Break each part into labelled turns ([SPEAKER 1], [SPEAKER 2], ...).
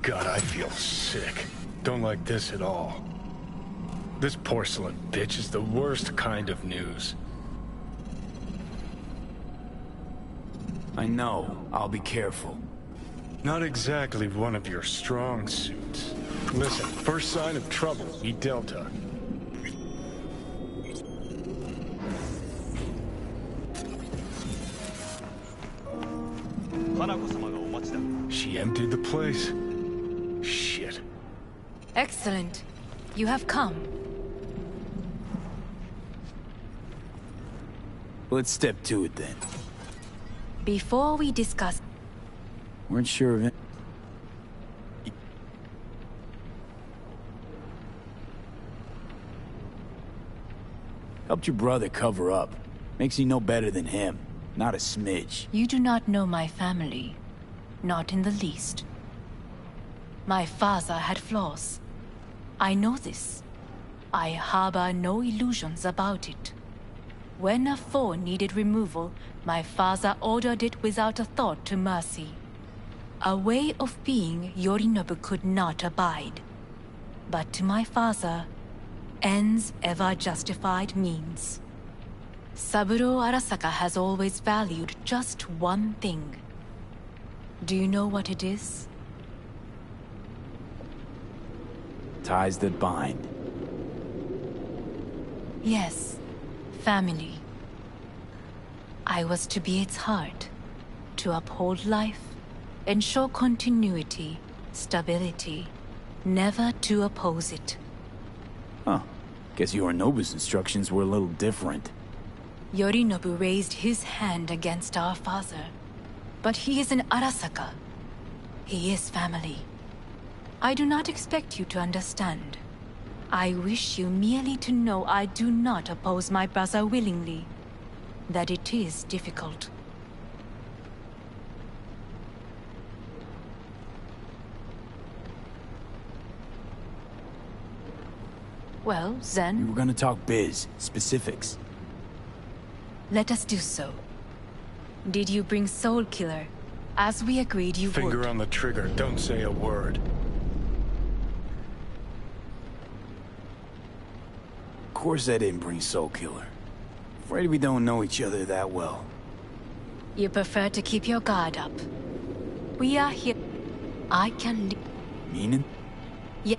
[SPEAKER 1] God, I feel sick. Don't like this at all. This porcelain bitch is the worst kind of news.
[SPEAKER 2] I know. I'll be careful.
[SPEAKER 1] Not exactly one of your strong suits. Listen, first sign of trouble, eat Delta. She emptied the place? Shit.
[SPEAKER 3] Excellent. You have come.
[SPEAKER 2] Let's step to it then.
[SPEAKER 3] Before we discuss...
[SPEAKER 2] Weren't sure of it. Helped your brother cover up. Makes you no better than him. Not a smidge.
[SPEAKER 3] You do not know my family. Not in the least. My father had flaws. I know this. I harbor no illusions about it. When a foe needed removal, my father ordered it without a thought to mercy. A way of being Yorinobu could not abide. But to my father, ends ever justified means. Saburo Arasaka has always valued just one thing. Do you know what it is?
[SPEAKER 2] Ties that bind.
[SPEAKER 3] Yes, family. I was to be its heart, to uphold life, ensure continuity, stability, never to oppose it.
[SPEAKER 2] Huh. Guess Yorinobu's instructions were a little different.
[SPEAKER 3] Yorinobu raised his hand against our father, but he is an Arasaka. He is family. I do not expect you to understand. I wish you merely to know I do not oppose my brother willingly, that it is difficult. Well, then...
[SPEAKER 2] We were gonna talk biz, specifics.
[SPEAKER 3] Let us do so. Did you bring Soul Killer, as we agreed you would?
[SPEAKER 1] Finger on the trigger, don't say a word.
[SPEAKER 2] Of course I didn't bring Soul Killer. Afraid we don't know each other that well.
[SPEAKER 3] You prefer to keep your guard up. We are here. I can...
[SPEAKER 2] Meaning?
[SPEAKER 3] Yeah.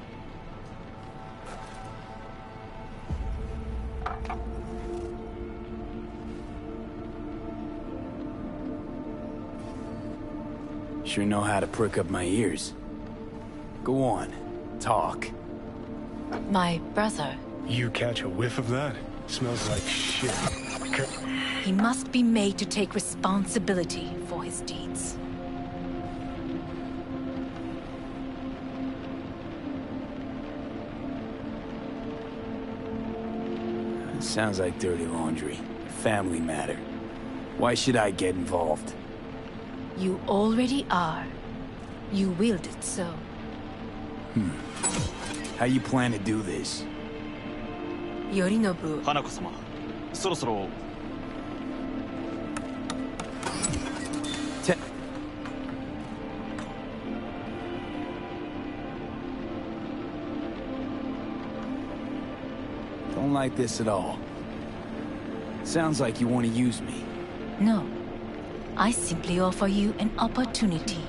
[SPEAKER 2] Sure know how to prick up my ears. Go on, talk.
[SPEAKER 3] My brother.
[SPEAKER 1] You catch a whiff of that? Smells like shit.
[SPEAKER 3] He must be made to take responsibility for his deeds.
[SPEAKER 2] Sounds like dirty laundry. Family matter. Why should I get involved?
[SPEAKER 3] You already are. You willed it so.
[SPEAKER 2] How you plan to do this?
[SPEAKER 3] Yorinobu.
[SPEAKER 4] 花子様、そろそろ
[SPEAKER 2] Don't like this at all. Sounds like you want to use me.
[SPEAKER 3] No. I simply offer you an opportunity.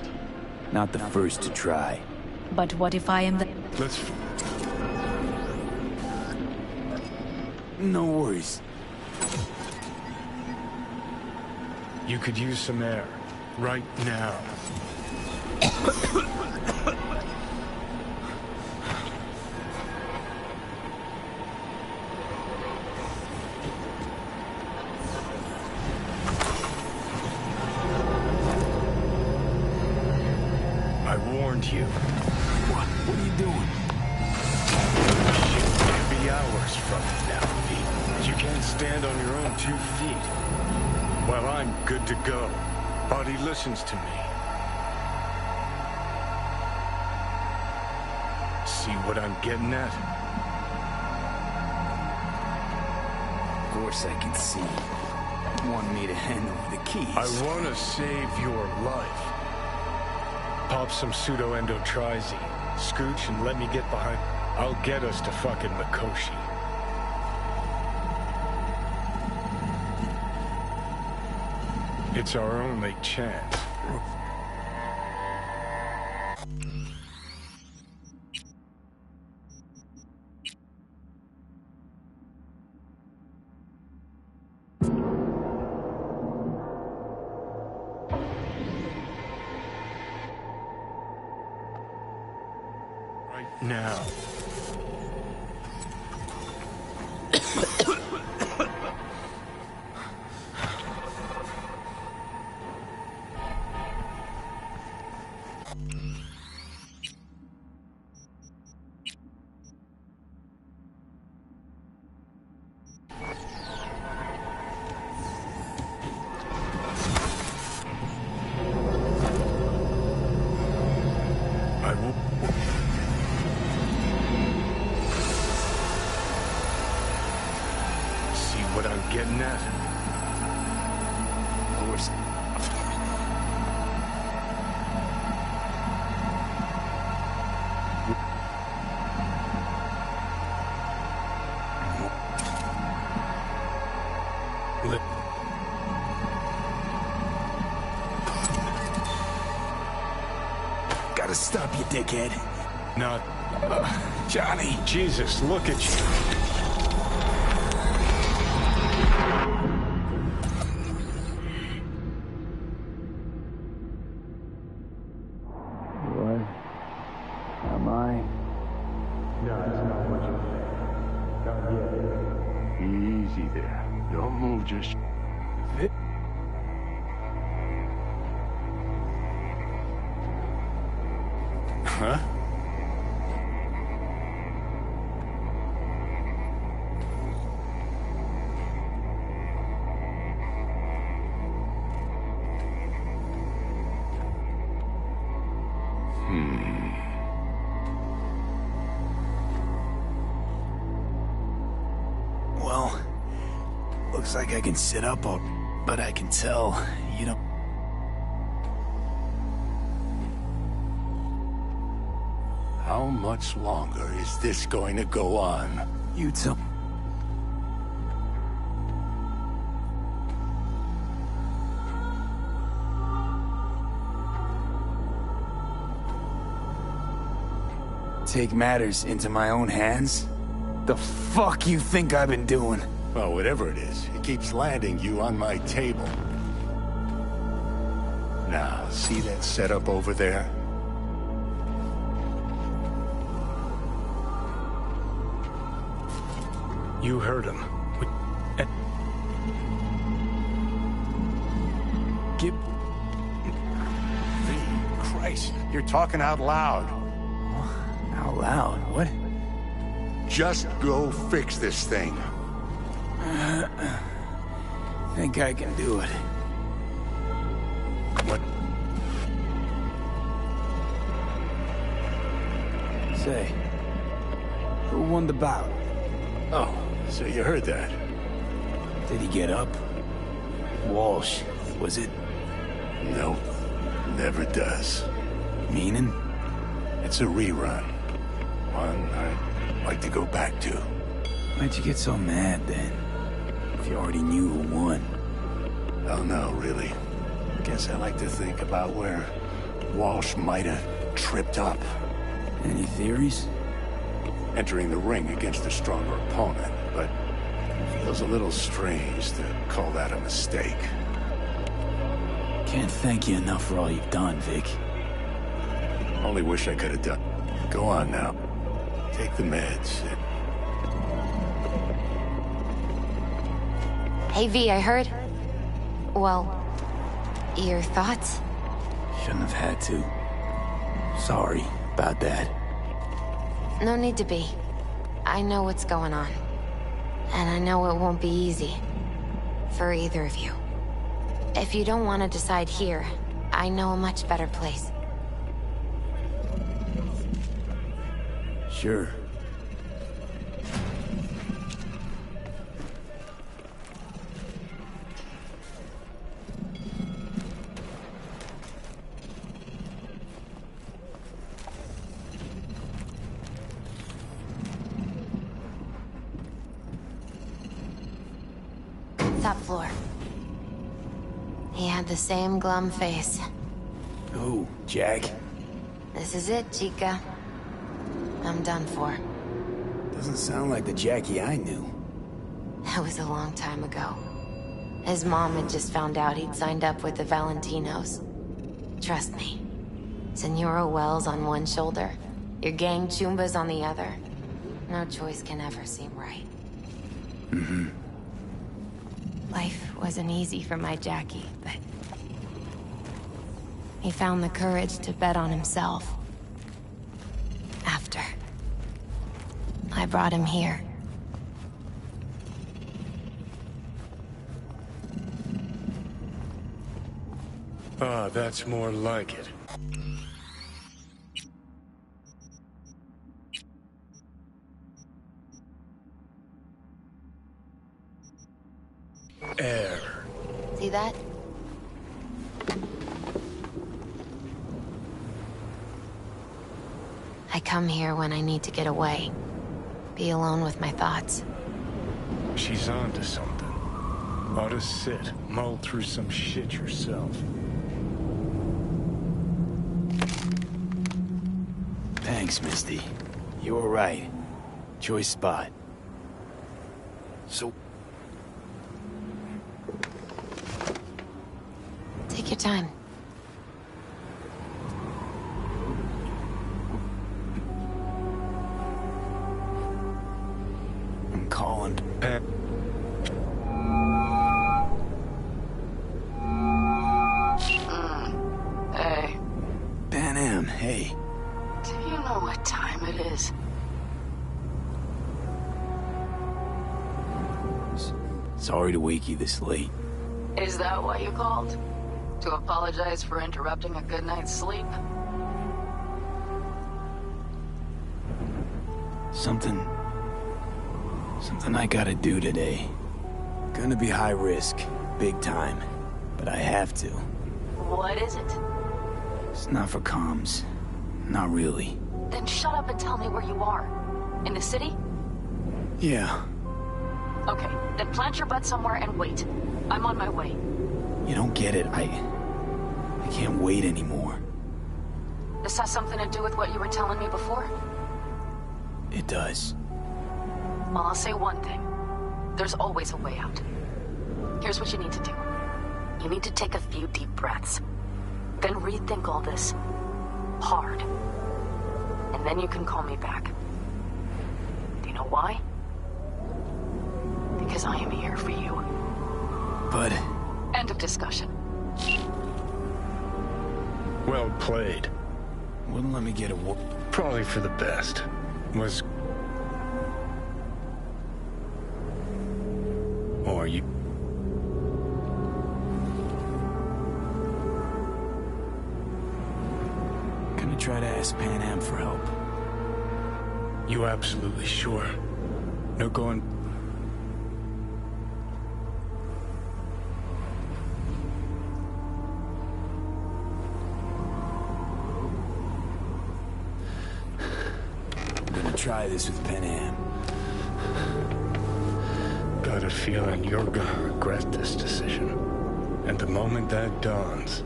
[SPEAKER 2] Not the first to try.
[SPEAKER 3] But what if I am the...
[SPEAKER 1] Let's...
[SPEAKER 2] No worries.
[SPEAKER 1] You could use some air. Right now. I warned you.
[SPEAKER 2] What? What are you doing?
[SPEAKER 1] Shit could be hours from now, Pete. You can't stand on your own 2 feet. Well, I'm good to go. Body listens to me. See what I'm getting at?
[SPEAKER 2] Of course I can see. You want me to hand over the keys.
[SPEAKER 1] I want to save your life. Pop some pseudo-endotrizine. Scooch and let me get behind. I'll get us to fucking Mikoshi. It's our only chance. Right now. I will. See what I'm getting at?
[SPEAKER 2] Of course.
[SPEAKER 1] Li-
[SPEAKER 2] Gotta stop you, dickhead.
[SPEAKER 1] Not.
[SPEAKER 2] Johnny.
[SPEAKER 1] Jesus, look at you.
[SPEAKER 2] What am I?
[SPEAKER 1] No, it's not what you think. Not yet.
[SPEAKER 5] Easy there. Don't move, just...
[SPEAKER 1] Huh?
[SPEAKER 2] Well, looks like I can sit up, but I can tell you don't...
[SPEAKER 5] How much longer is this going to go on?
[SPEAKER 2] You tell... Take matters into my own hands? The fuck you think I've been doing?
[SPEAKER 5] Well, whatever it is, it keeps landing you on my table. Now, see that setup over there?
[SPEAKER 1] You heard him.
[SPEAKER 2] Give...
[SPEAKER 5] Christ, you're talking out loud.
[SPEAKER 2] Out loud? What?
[SPEAKER 5] Just go fix this thing.
[SPEAKER 2] Think I can do it.
[SPEAKER 5] What?
[SPEAKER 2] Say, who won the bout?
[SPEAKER 5] Oh, so you heard that.
[SPEAKER 2] Did he get up? Walsh, was it?
[SPEAKER 5] Nope, never does.
[SPEAKER 2] Meaning?
[SPEAKER 5] It's a rerun. One I'd like to go back to.
[SPEAKER 2] Why'd you get so mad then? If you already knew who won.
[SPEAKER 5] Oh no, really. Guess I like to think about where Walsh might have tripped up.
[SPEAKER 2] Any theories?
[SPEAKER 5] Entering the ring against a stronger opponent, but it feels a little strange to call that a mistake.
[SPEAKER 2] Can't thank you enough for all you've done, Vic.
[SPEAKER 5] Only wish I could have done. Go on now. Take the meds.
[SPEAKER 6] Hey, V, I heard... Well, your thoughts?
[SPEAKER 2] Shouldn't have had to. Sorry about that.
[SPEAKER 6] No need to be. I know what's going on. And I know it won't be easy. For either of you. If you don't want to decide here, I know a much better place.
[SPEAKER 2] Sure.
[SPEAKER 6] Top floor. He had the same glum face.
[SPEAKER 2] Who, Jack?
[SPEAKER 6] This is it, Chica. I'm done for.
[SPEAKER 2] Doesn't sound like the Jackie I knew.
[SPEAKER 6] That was a long time ago. His mom had just found out he'd signed up with the Valentinos. Trust me. Senora Wells on one shoulder, your gang Chumbas on the other. No choice can ever seem right.
[SPEAKER 2] Mm-hmm.
[SPEAKER 6] Life wasn't easy for my Jackie, but... he found the courage to bet on himself. After. I brought him here.
[SPEAKER 1] Ah, that's more like it. Air.
[SPEAKER 6] See that? I come here when I need to get away. Be alone with my thoughts.
[SPEAKER 1] She's onto something. Ought to sit, mull through some shit yourself.
[SPEAKER 2] Thanks, Misty. You were right. Choice spot. So...
[SPEAKER 6] Take your time.
[SPEAKER 2] I'm calling...
[SPEAKER 7] Hey.
[SPEAKER 2] Pan Am, hey.
[SPEAKER 7] Do you know what time it is?
[SPEAKER 2] Sorry to wake you this late.
[SPEAKER 7] Is that why you called? To apologize for interrupting a good night's sleep?
[SPEAKER 2] Something I gotta do today. Gonna be high risk, big time, but I have to.
[SPEAKER 7] What is it?
[SPEAKER 2] It's not for comms. Not really.
[SPEAKER 7] Then shut up and tell me where you are. In the city?
[SPEAKER 2] Yeah.
[SPEAKER 7] Okay, then plant your butt somewhere and wait. I'm on my way.
[SPEAKER 2] You don't get it. I can't wait anymore.
[SPEAKER 7] This has something to do with what you were telling me before?
[SPEAKER 2] It does.
[SPEAKER 7] Well, I'll say one thing. There's always a way out. Here's what you need to do. You need to take a few deep breaths. Then rethink all this. Hard. And then you can call me back. Do you know why? Because I am here for you.
[SPEAKER 2] But...
[SPEAKER 7] End of discussion.
[SPEAKER 1] Well played.
[SPEAKER 2] wouldn't let me get a whoop.
[SPEAKER 1] Probably for the best. Was... Or you...
[SPEAKER 2] Gonna try to ask Pan Am for help.
[SPEAKER 1] You absolutely sure? No going...
[SPEAKER 2] I'm gonna try this with Pan Am.
[SPEAKER 1] Got a feeling you're gonna regret this decision. And the moment that dawns,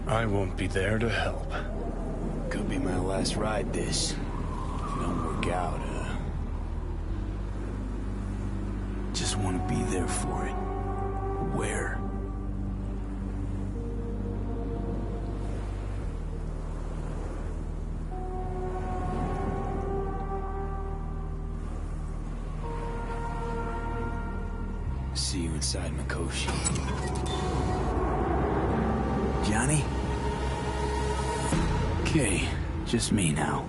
[SPEAKER 1] I won't be there to help.
[SPEAKER 2] Could be my last ride, this. If it don't work out, just want to be there for it. Where? See you inside Mikoshi. Johnny? Okay, just me now.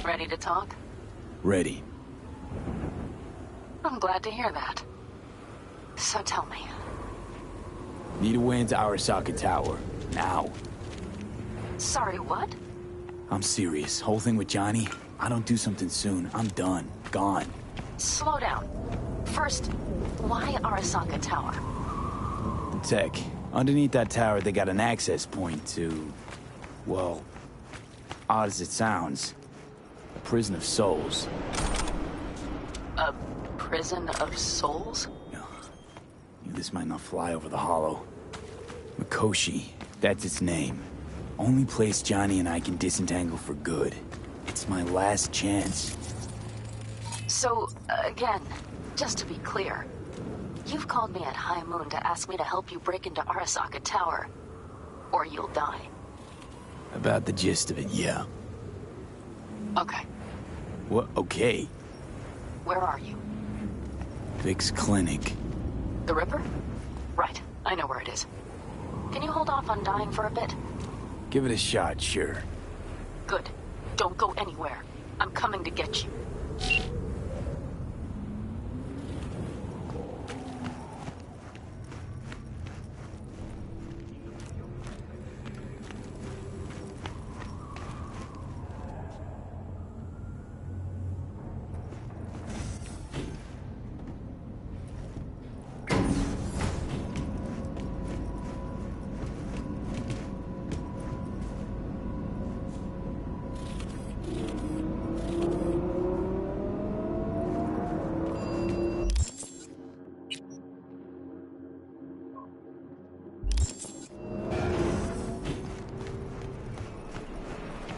[SPEAKER 7] Ready to talk?
[SPEAKER 2] Ready.
[SPEAKER 7] I'm glad to hear that. So tell me.
[SPEAKER 2] Need a way into Arasaka Tower. Now.
[SPEAKER 7] Sorry, what?
[SPEAKER 2] I'm serious. Whole thing with Johnny, I don't do something soon, I'm done. Gone.
[SPEAKER 7] Slow down. First, why Arasaka Tower?
[SPEAKER 2] The tech. Underneath that tower, they got an access point to... Well, odd as it sounds, a prison of souls.
[SPEAKER 7] A prison of souls?
[SPEAKER 2] This might not fly over the hollow. Mikoshi, that's its name. Only place Johnny and I can disentangle for good. It's my last chance.
[SPEAKER 7] So, again, just to be clear, you've called me at High Moon to ask me to help you break into Arasaka Tower, or you'll die.
[SPEAKER 2] About the gist of it, yeah.
[SPEAKER 7] Okay.
[SPEAKER 2] What? Okay.
[SPEAKER 7] Where are you?
[SPEAKER 2] Vic's clinic.
[SPEAKER 7] The Ripper? Right, I know where it is. Can you hold off on dying for a bit?
[SPEAKER 2] Give it a shot, sure.
[SPEAKER 7] Good. Don't go anywhere. I'm coming to get you.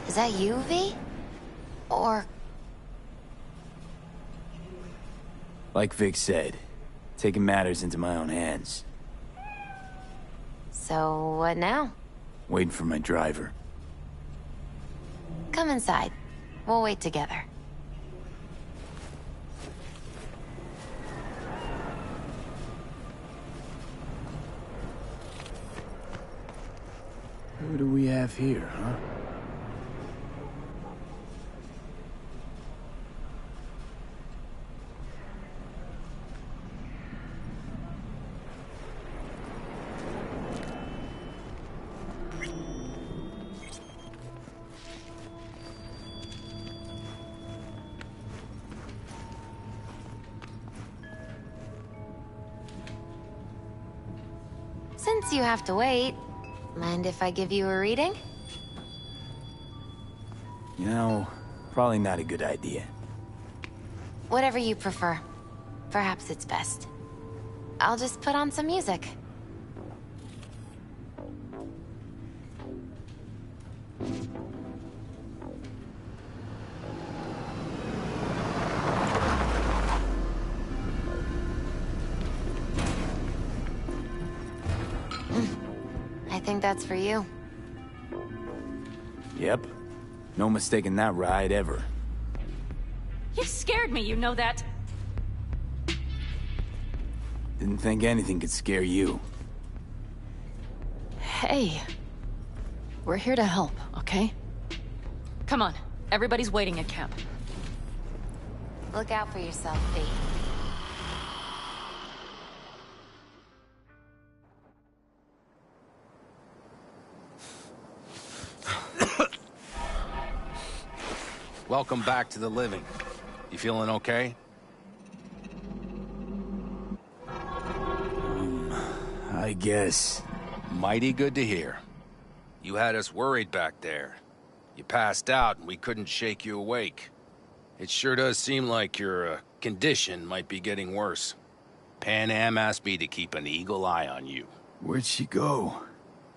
[SPEAKER 6] Is that you, V? Or...
[SPEAKER 2] Like Vic said, taking matters into my own hands.
[SPEAKER 6] So, what now?
[SPEAKER 2] Waiting for my driver.
[SPEAKER 6] Come inside. We'll wait together.
[SPEAKER 2] What do we have here, huh?
[SPEAKER 6] Since you have to wait, mind if I give you a reading?
[SPEAKER 2] You know, probably not a good idea.
[SPEAKER 6] Whatever you prefer. Perhaps it's best. I'll just put on some music. I think that's for you.
[SPEAKER 2] Yep. No mistaking that ride ever.
[SPEAKER 3] You scared me, you know that.
[SPEAKER 2] Didn't think anything could scare you.
[SPEAKER 7] Hey. We're here to help, okay? Come on. Everybody's waiting at camp.
[SPEAKER 6] Look out for yourself, V.
[SPEAKER 8] Welcome back to the living. You feeling okay?
[SPEAKER 2] I guess.
[SPEAKER 8] Mighty good to hear. You had us worried back there. You passed out and we couldn't shake you awake. It sure does seem like your condition might be getting worse. Pan Am asked me to keep an eagle eye on you.
[SPEAKER 2] Where'd she go?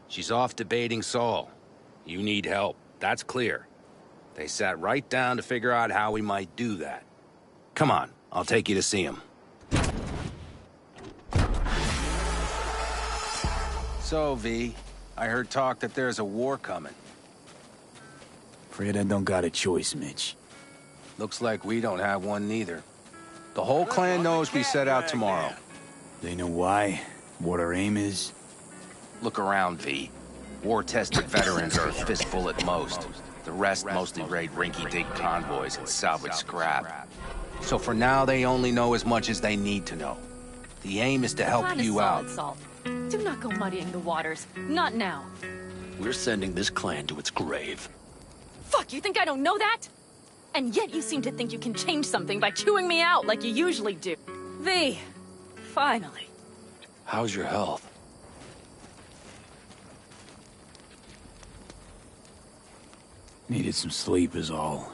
[SPEAKER 8] She's off debating Saul. You need help, that's clear. They sat right down to figure out how we might do that. Come on, I'll take you to see him. So, V, I heard talk that there's a war coming.
[SPEAKER 2] Afraid I don't got a choice, Mitch.
[SPEAKER 8] Looks like we don't have one neither. The whole clan knows we set out tomorrow.
[SPEAKER 2] They know why? What our aim is?
[SPEAKER 8] Look around, V. War-tested veterans are a fistful at most. The rest mostly raid rinky-dink convoys and salvage scrap. So for now, they only know as much as they need to know. The aim is to help you out.
[SPEAKER 3] Salt. Do not go muddying the waters. Not now.
[SPEAKER 9] We're sending this clan to its grave.
[SPEAKER 3] Fuck, you think I don't know that? And yet you seem to think you can change something by chewing me out like you usually do. V, finally.
[SPEAKER 9] How's your health?
[SPEAKER 2] Needed some sleep is all.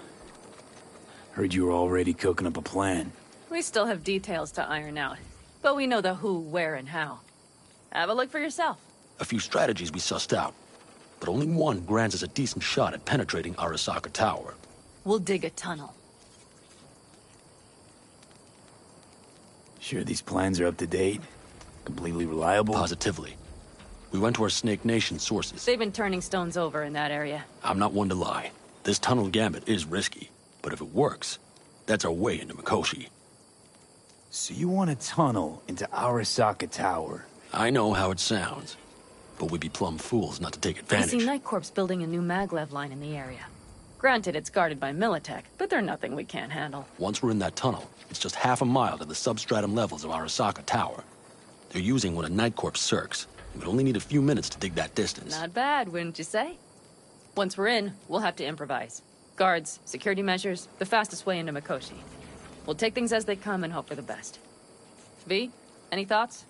[SPEAKER 2] Heard you were already cooking up a plan.
[SPEAKER 7] We still have details to iron out, but we know the who, where, and how. Have a look for yourself.
[SPEAKER 9] A few strategies we sussed out, but only one grants us a decent shot at penetrating Arasaka Tower.
[SPEAKER 7] We'll dig a tunnel.
[SPEAKER 2] Sure these plans are up to date? Completely reliable?
[SPEAKER 9] Positively. We went to our Snake Nation sources.
[SPEAKER 7] They've been turning stones over in that area.
[SPEAKER 9] I'm not one to lie. This tunnel gambit is risky, but if it works, that's our way into Mikoshi.
[SPEAKER 2] So you want a tunnel into Arasaka Tower?
[SPEAKER 9] I know how it sounds, but we'd be plumb fools not to take advantage.
[SPEAKER 7] I see Night Corp's building a new maglev line in the area. Granted, it's guarded by Militech, but they're nothing we can't handle.
[SPEAKER 9] Once we're in that tunnel, it's just half a mile to the substratum levels of Arasaka Tower. They're using one of Night Corp's circs. We'd only need a few minutes to dig that distance.
[SPEAKER 7] Not bad, wouldn't you say? Once we're in, we'll have to improvise. Guards, security measures, the fastest way into Mikoshi. We'll take things as they come and hope for the best. V, any thoughts?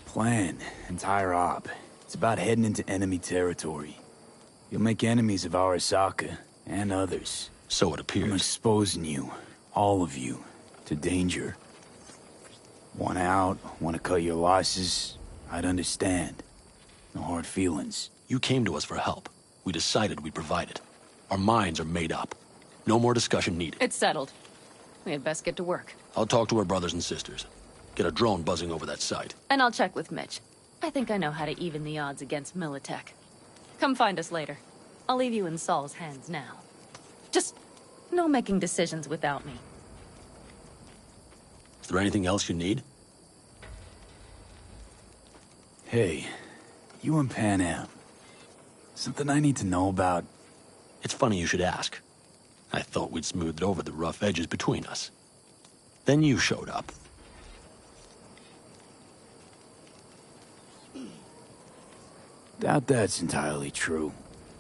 [SPEAKER 2] Plan, entire op. It's about heading into enemy territory. You'll make enemies of Arasaka, and others.
[SPEAKER 9] So it appears.
[SPEAKER 2] I'm exposing you, all of you, to danger. Want out, want to cut your losses, I'd understand. No hard feelings.
[SPEAKER 9] You came to us for help. We decided we'd provide it. Our minds are made up. No more discussion needed.
[SPEAKER 7] It's settled. We had best get to work.
[SPEAKER 9] I'll talk to our brothers and sisters. Get a drone buzzing over that site.
[SPEAKER 7] And I'll check with Mitch. I think I know how to even the odds against Militech. Come find us later. I'll leave you in Saul's hands now. Just no making decisions without me.
[SPEAKER 9] Is there anything else you need?
[SPEAKER 2] Hey, you and Pan Am. Something I need to know about?
[SPEAKER 9] It's funny you should ask. I thought we'd smoothed over the rough edges between us. Then you showed up.
[SPEAKER 2] Doubt that's entirely true.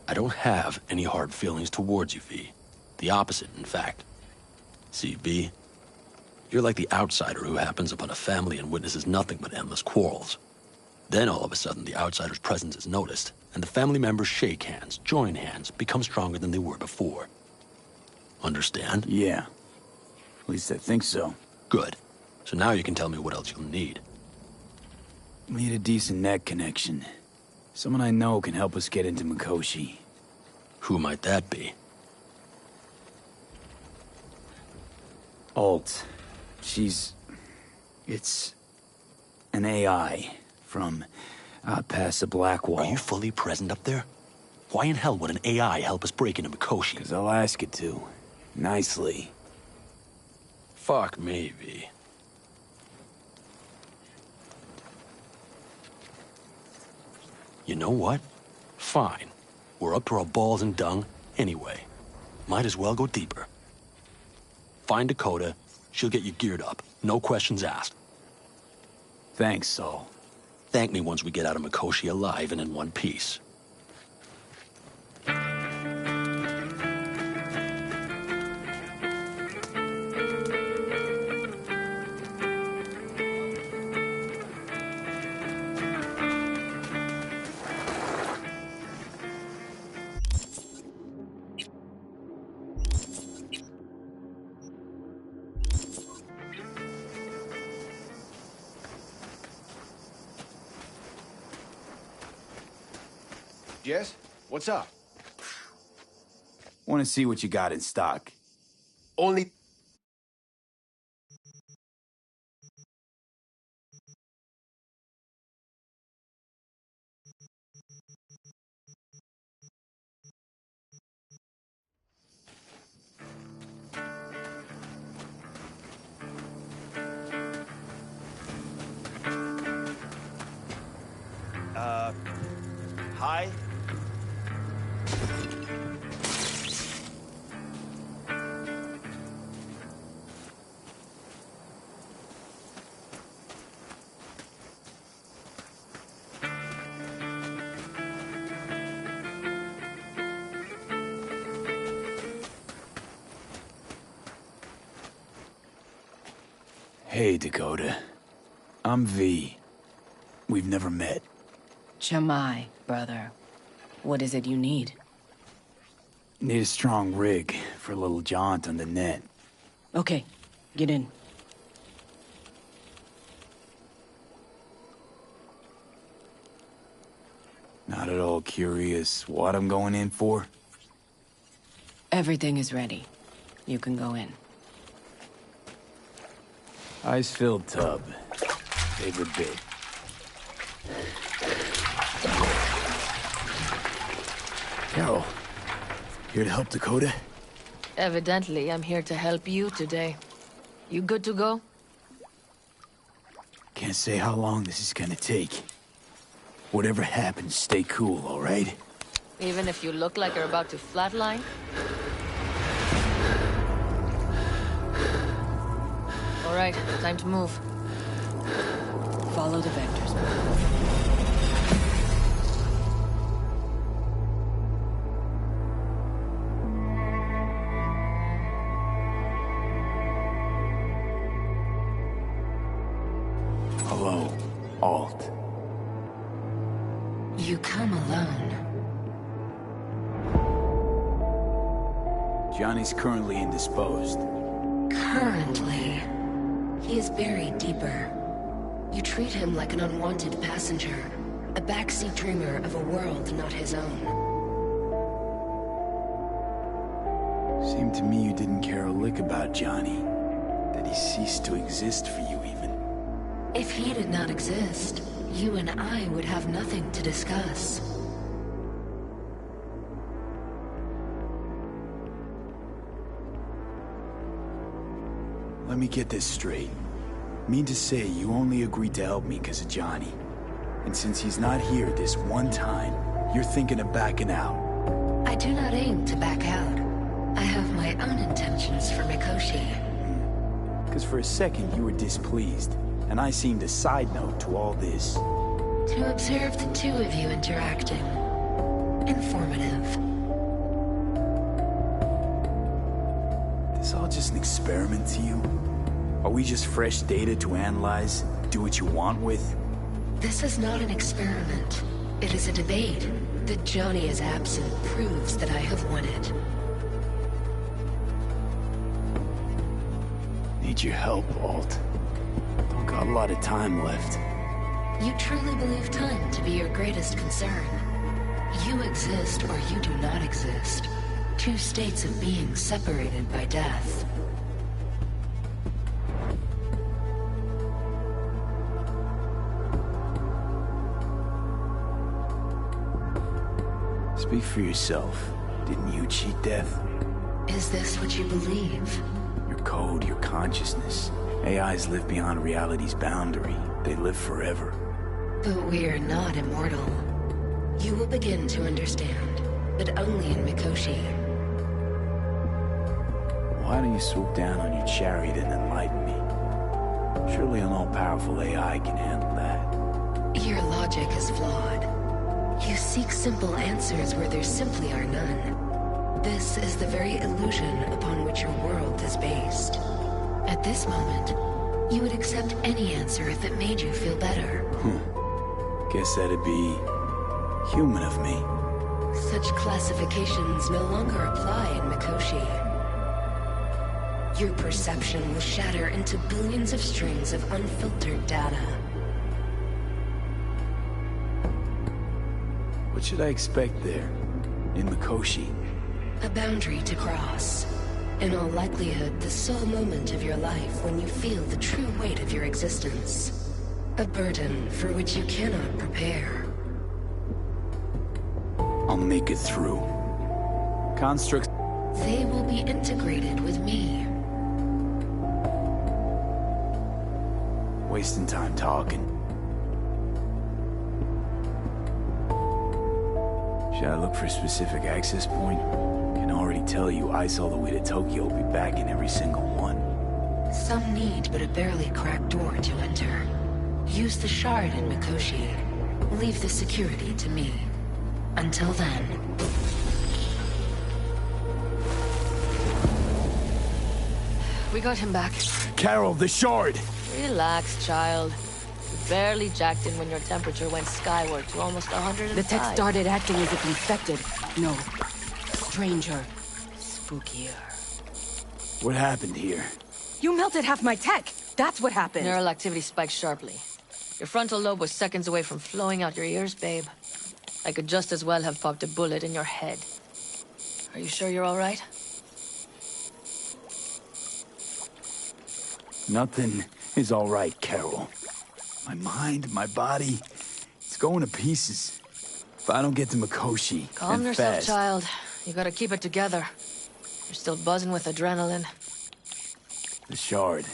[SPEAKER 9] I don't have any hard feelings towards you, V. The opposite, in fact. See, V, you're like the outsider who happens upon a family and witnesses nothing but endless quarrels. Then all of a sudden the outsider's presence is noticed, and the family members shake hands, join hands, become stronger than they were before. Understand?
[SPEAKER 2] Yeah. At least I think so.
[SPEAKER 9] Good. So now you can tell me what else you'll need.
[SPEAKER 2] Need a decent net connection. Someone I know can help us get into Mikoshi.
[SPEAKER 9] Who might that be?
[SPEAKER 2] Alt. It's an AI from past the Black Wall.
[SPEAKER 9] Are you fully present up there? Why in hell would an AI help us break into Mikoshi?
[SPEAKER 2] Because I'll ask it to. Nicely.
[SPEAKER 9] Fuck me, V. You know what? Fine. We're up to our balls in dung anyway. Might as well go deeper. Find Dakota. She'll get you geared up. No questions asked.
[SPEAKER 2] Thanks, Saul.
[SPEAKER 9] Thank me once we get out of Mikoshi alive and in one piece.
[SPEAKER 5] Jess, what's up?
[SPEAKER 2] Want to see what you got in stock.
[SPEAKER 5] Only...
[SPEAKER 10] Hi?
[SPEAKER 2] Hey, Dakota. I'm V. We've never met.
[SPEAKER 11] Chamai, brother. What is it you need?
[SPEAKER 2] Need a strong rig for a little jaunt on the net.
[SPEAKER 11] Okay, get in.
[SPEAKER 2] Not at all curious what I'm going in for?
[SPEAKER 11] Everything is ready. You can go in.
[SPEAKER 2] Ice-filled tub. Favorite bit. Carol, here to help Dakota?
[SPEAKER 12] Evidently, I'm here to help you today. You good to go?
[SPEAKER 2] Can't say how long this is gonna take. Whatever happens, stay cool, all right?
[SPEAKER 12] Even if you look like you're about to flatline? All right, time to move.
[SPEAKER 11] Follow the vectors.
[SPEAKER 2] Hello, Alt.
[SPEAKER 11] You come alone.
[SPEAKER 2] Johnny's currently indisposed.
[SPEAKER 11] Currently. He is buried deeper. You treat him like an unwanted passenger, a backseat dreamer of a world not his own.
[SPEAKER 2] Seemed to me you didn't care a lick about Johnny. That he ceased to exist for you, even.
[SPEAKER 11] If he did not exist, you and I would have nothing to discuss.
[SPEAKER 2] Let me get this straight. Mean to say you only agreed to help me because of Johnny. And since he's not here this one time, you're thinking of backing out.
[SPEAKER 11] I do not aim to back out. I have my own intentions for Mikoshi.
[SPEAKER 2] Because for a second you were displeased, and I seemed a side note to all this.
[SPEAKER 11] To observe the two of you interacting. Informative.
[SPEAKER 2] This all just an experiment to you? Are we just fresh data to analyze, do what you want with?
[SPEAKER 11] This is not an experiment. It is a debate. That Johnny is absent proves that I have won it.
[SPEAKER 2] Need your help, Alt. Don't got a lot of time left.
[SPEAKER 11] You truly believe time to be your greatest concern. You exist or you do not exist. Two states of being separated by death.
[SPEAKER 2] Speak for yourself. Didn't you cheat death?
[SPEAKER 11] Is this what you believe?
[SPEAKER 2] Your code, your consciousness. AIs live beyond reality's boundary. They live forever.
[SPEAKER 11] But we are not immortal. You will begin to understand, but only in Mikoshi.
[SPEAKER 2] Why don't you swoop down on your chariot and enlighten me? Surely an all-powerful AI can handle that.
[SPEAKER 11] Your logic is flawed. You seek simple answers where there simply are none. This is the very illusion upon which your world is based. At this moment, you would accept any answer if it made you feel better.
[SPEAKER 2] Guess that'd be human of me.
[SPEAKER 11] Such classifications no longer apply in Mikoshi. Your perception will shatter into billions of strings of unfiltered data.
[SPEAKER 2] What should I expect there, in Mikoshi?
[SPEAKER 11] A boundary to cross. In all likelihood, the sole moment of your life when you feel the true weight of your existence. A burden for which you cannot prepare.
[SPEAKER 2] I'll make it through. Constructs...
[SPEAKER 11] They will be integrated with me.
[SPEAKER 2] Wasting time talking. Should I look for a specific access point? Can already tell you ice all the way to Tokyo will be back in every single one.
[SPEAKER 11] Some need but a barely cracked door to enter. Use the shard in Mikoshi. Leave the security to me. Until then...
[SPEAKER 12] We got him back.
[SPEAKER 2] Carol, the shard!
[SPEAKER 12] Relax, child. barely jacked in when your temperature went skyward to almost 105.
[SPEAKER 13] The tech started acting as if infected. No. Stranger. Spookier.
[SPEAKER 2] What happened here?
[SPEAKER 13] You melted half my tech! That's what happened!
[SPEAKER 12] Neural activity spiked sharply. Your frontal lobe was seconds away from flowing out your ears, babe. I could just as well have popped a bullet in your head. Are you sure you're all right?
[SPEAKER 2] Nothing is all right, Carol. My mind, my body, it's going to pieces. If I don't get to Mikoshi,
[SPEAKER 12] Calm
[SPEAKER 2] and
[SPEAKER 12] yourself,
[SPEAKER 2] fast.
[SPEAKER 12] child. You gotta keep it together. You're still buzzing with adrenaline.
[SPEAKER 2] The shard.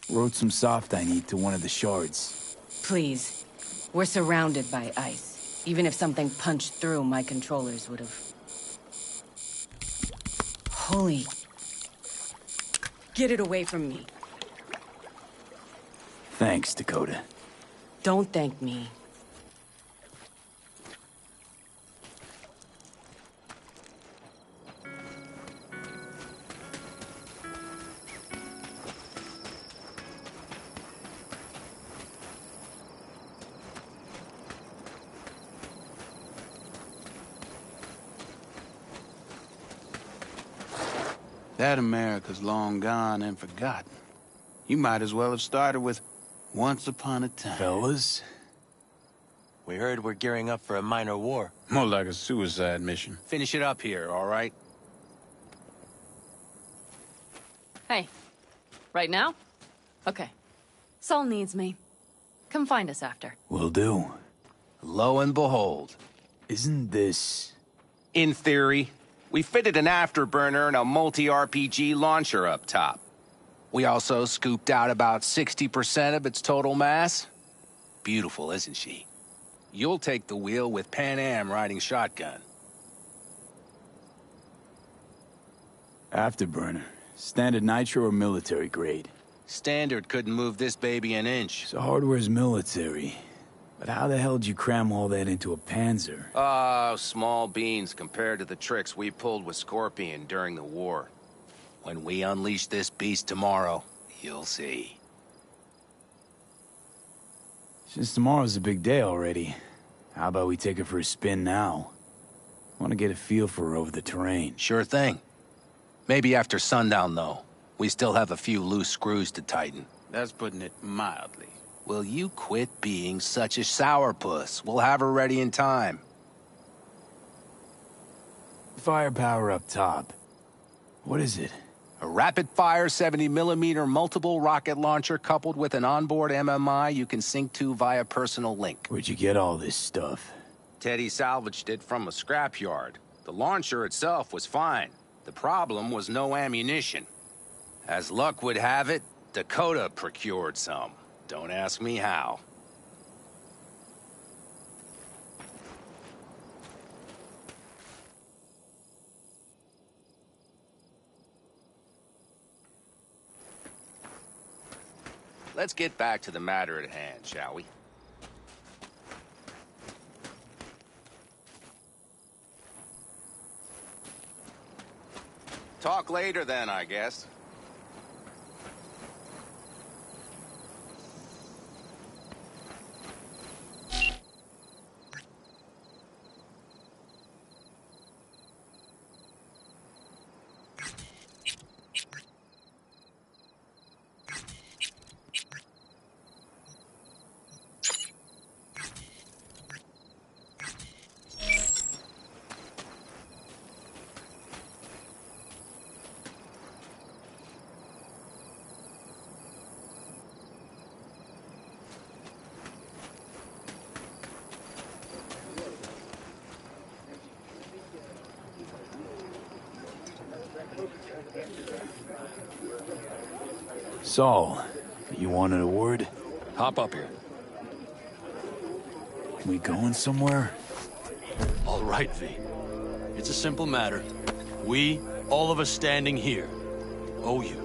[SPEAKER 2] Wrote some soft I need to one of the shards.
[SPEAKER 13] Please. We're surrounded by ice. Even if something punched through, my controllers would have... Holy... Get it away from me.
[SPEAKER 2] Thanks, Dakota.
[SPEAKER 13] Don't thank me.
[SPEAKER 14] That America's long gone and forgotten. You might as well have started with Once Upon a Time.
[SPEAKER 2] Fellas?
[SPEAKER 15] We heard we're gearing up for a minor war.
[SPEAKER 14] More like a suicide mission.
[SPEAKER 8] Finish it up here, all right?
[SPEAKER 12] Hey. Right now? Okay. Saul needs me. Come find us after.
[SPEAKER 2] Will do.
[SPEAKER 8] Lo and behold.
[SPEAKER 2] Isn't this...
[SPEAKER 8] In theory, we fitted an afterburner and a multi-RPG launcher up top. We also scooped out about 60% of its total mass. Beautiful, isn't she? You'll take the wheel with Pan Am riding shotgun.
[SPEAKER 2] Afterburner. Standard nitro or military grade?
[SPEAKER 8] Standard couldn't move this baby an inch.
[SPEAKER 2] So hardware's military. But how the hell did you cram all that into a Panzer?
[SPEAKER 8] Oh, small beans compared to the tricks we pulled with Scorpion during the war. When we unleash this beast tomorrow, you'll see.
[SPEAKER 2] Since tomorrow's a big day already, how about we take her for a spin now? I want to get a feel for her over the terrain.
[SPEAKER 8] Sure thing. Maybe after sundown, though. We still have a few loose screws to tighten.
[SPEAKER 14] That's putting it mildly.
[SPEAKER 8] Will you quit being such a sourpuss? We'll have her ready in time.
[SPEAKER 2] Firepower up top. What is it?
[SPEAKER 8] A rapid-fire 70mm multiple rocket launcher coupled with an onboard MMI you can sync to via personal link.
[SPEAKER 2] Where'd you get all this stuff?
[SPEAKER 8] Teddy salvaged it from a scrapyard. The launcher itself was fine. The problem was no ammunition. As luck would have it, Dakota procured some. Don't ask me how. Let's get back to the matter at hand, shall we? Talk later then, I guess.
[SPEAKER 2] Saul, you wanted a word?
[SPEAKER 9] Hop up here.
[SPEAKER 2] We going somewhere?
[SPEAKER 9] All right, V. It's a simple matter. We, all of us standing here, owe you.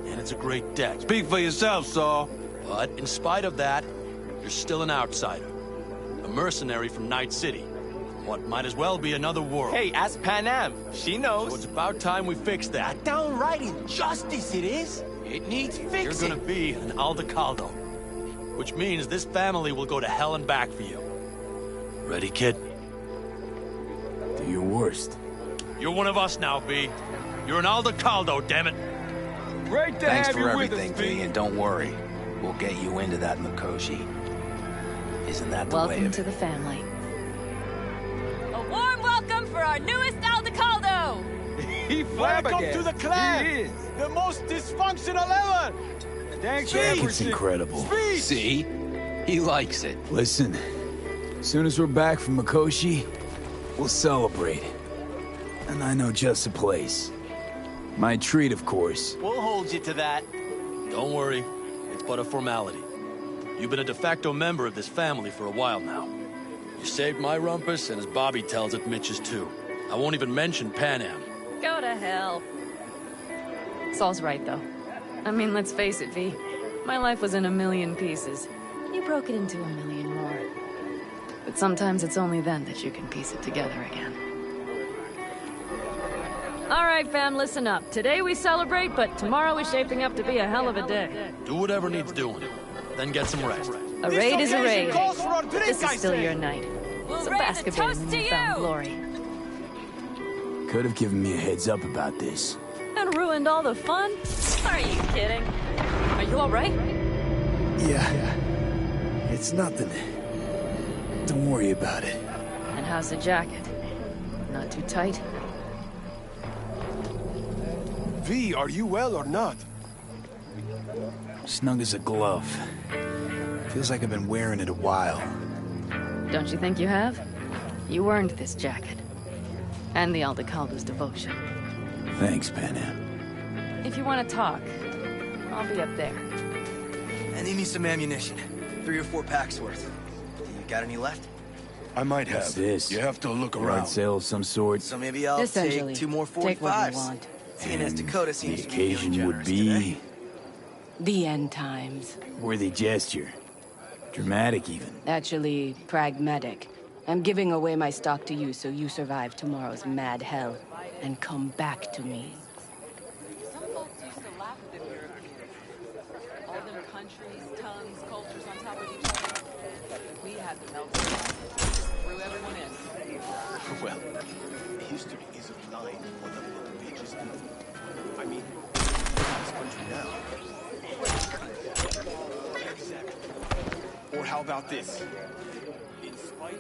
[SPEAKER 9] And it's a great debt.
[SPEAKER 14] Speak for yourself, Saul.
[SPEAKER 9] But in spite of that, you're still an outsider. A mercenary from Night City. What might as well be another world.
[SPEAKER 15] Hey, ask Pan Am. She knows.
[SPEAKER 9] So it's about time we fix that.
[SPEAKER 15] Downright injustice it is. It needs fixing.
[SPEAKER 9] You're gonna be an Aldecaldo. Which means this family will go to hell and back for you. Ready, kid?
[SPEAKER 2] Do your worst.
[SPEAKER 9] You're one of us now, V. You're an Aldecaldo, damn it.
[SPEAKER 1] Great to
[SPEAKER 8] Thanks
[SPEAKER 1] have
[SPEAKER 8] for
[SPEAKER 1] you with
[SPEAKER 8] everything,
[SPEAKER 1] us,
[SPEAKER 8] V, and don't worry. We'll get you into that Mikoshi. Isn't that the way
[SPEAKER 3] Welcome
[SPEAKER 8] of
[SPEAKER 3] to
[SPEAKER 8] it?
[SPEAKER 3] the family.
[SPEAKER 16] A warm welcome for our newest Aldecaldo!
[SPEAKER 1] He
[SPEAKER 14] Welcome to the clan!
[SPEAKER 1] He is.
[SPEAKER 14] The most dysfunctional ever!
[SPEAKER 1] Thanks for
[SPEAKER 2] Jacket's
[SPEAKER 1] everything.
[SPEAKER 2] incredible.
[SPEAKER 8] See? He likes it.
[SPEAKER 2] Listen, as soon as we're back from Mikoshi, we'll celebrate. And I know just the place. My treat, of course.
[SPEAKER 15] We'll hold you to that.
[SPEAKER 9] Don't worry. It's but a formality. You've been a de facto member of this family for a while now. You saved my rumpus, and as Bobby tells it, Mitch's too. I won't even mention Pan Am.
[SPEAKER 12] Go to hell. Saul's right, though. I mean, let's face it, V. My life was in a million pieces. You broke it into a million more. But sometimes it's only then that you can piece it together again. All right, fam, listen up. Today we celebrate, but tomorrow is shaping up to be a hell of a day.
[SPEAKER 9] Do whatever needs doing. Then get some rest.
[SPEAKER 12] A raid is a raid.
[SPEAKER 14] Calls for a drink,
[SPEAKER 12] This is
[SPEAKER 14] I
[SPEAKER 12] still
[SPEAKER 14] say.
[SPEAKER 12] your night.
[SPEAKER 16] We'll
[SPEAKER 12] So
[SPEAKER 16] raise
[SPEAKER 12] bask
[SPEAKER 16] a
[SPEAKER 12] a bit in
[SPEAKER 16] toast
[SPEAKER 12] the
[SPEAKER 16] to
[SPEAKER 12] newfound
[SPEAKER 16] you!
[SPEAKER 12] glory.
[SPEAKER 2] Could have given me a heads up about this.
[SPEAKER 12] And ruined all the fun? Are you kidding? Are you all right?
[SPEAKER 2] Yeah. It's nothing. Don't worry about it.
[SPEAKER 12] And how's the jacket? Not too tight?
[SPEAKER 14] V, are you well or not?
[SPEAKER 2] Snug as a glove. Feels like I've been wearing it a while.
[SPEAKER 12] Don't you think you have? You earned this jacket. And the Aldecaldo's devotion.
[SPEAKER 2] Thanks, Pan Am.
[SPEAKER 12] If you want to talk, I'll be up there.
[SPEAKER 15] I need me some ammunition. 3 or 4 packs worth. You got any left?
[SPEAKER 5] I might have.
[SPEAKER 2] What's this?
[SPEAKER 5] You have to look
[SPEAKER 2] Yard
[SPEAKER 5] around.
[SPEAKER 2] sale of some sort.
[SPEAKER 15] So maybe I'll
[SPEAKER 13] Essentially,
[SPEAKER 15] take 2 more
[SPEAKER 13] take what you
[SPEAKER 15] 45s.
[SPEAKER 13] want.
[SPEAKER 15] Seeing as Dakota
[SPEAKER 2] The
[SPEAKER 15] seems to be feeling
[SPEAKER 2] occasion would
[SPEAKER 15] generous
[SPEAKER 2] be
[SPEAKER 15] today.
[SPEAKER 13] The end times.
[SPEAKER 2] worthy gesture. Dramatic, even.
[SPEAKER 13] Actually, pragmatic. I'm giving away my stock to you so you survive tomorrow's mad hell and come back to me.
[SPEAKER 17] Some folks used to laugh at them Europeans. All them countries, tongues, cultures on top of each other. We had the melting pot. Threw everyone in.
[SPEAKER 10] Well, history isn't lined with the little pages. I mean, this country now. Exactly. Or how about this? In spite.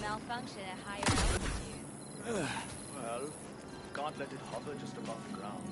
[SPEAKER 16] Malfunction at higher altitude.
[SPEAKER 10] Well, can't let it hover just above the ground.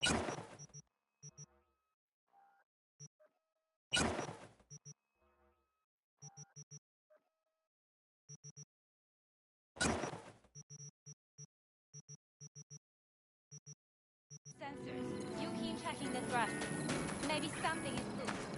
[SPEAKER 16] Sensors. You keep checking the thrust. Maybe something is loose.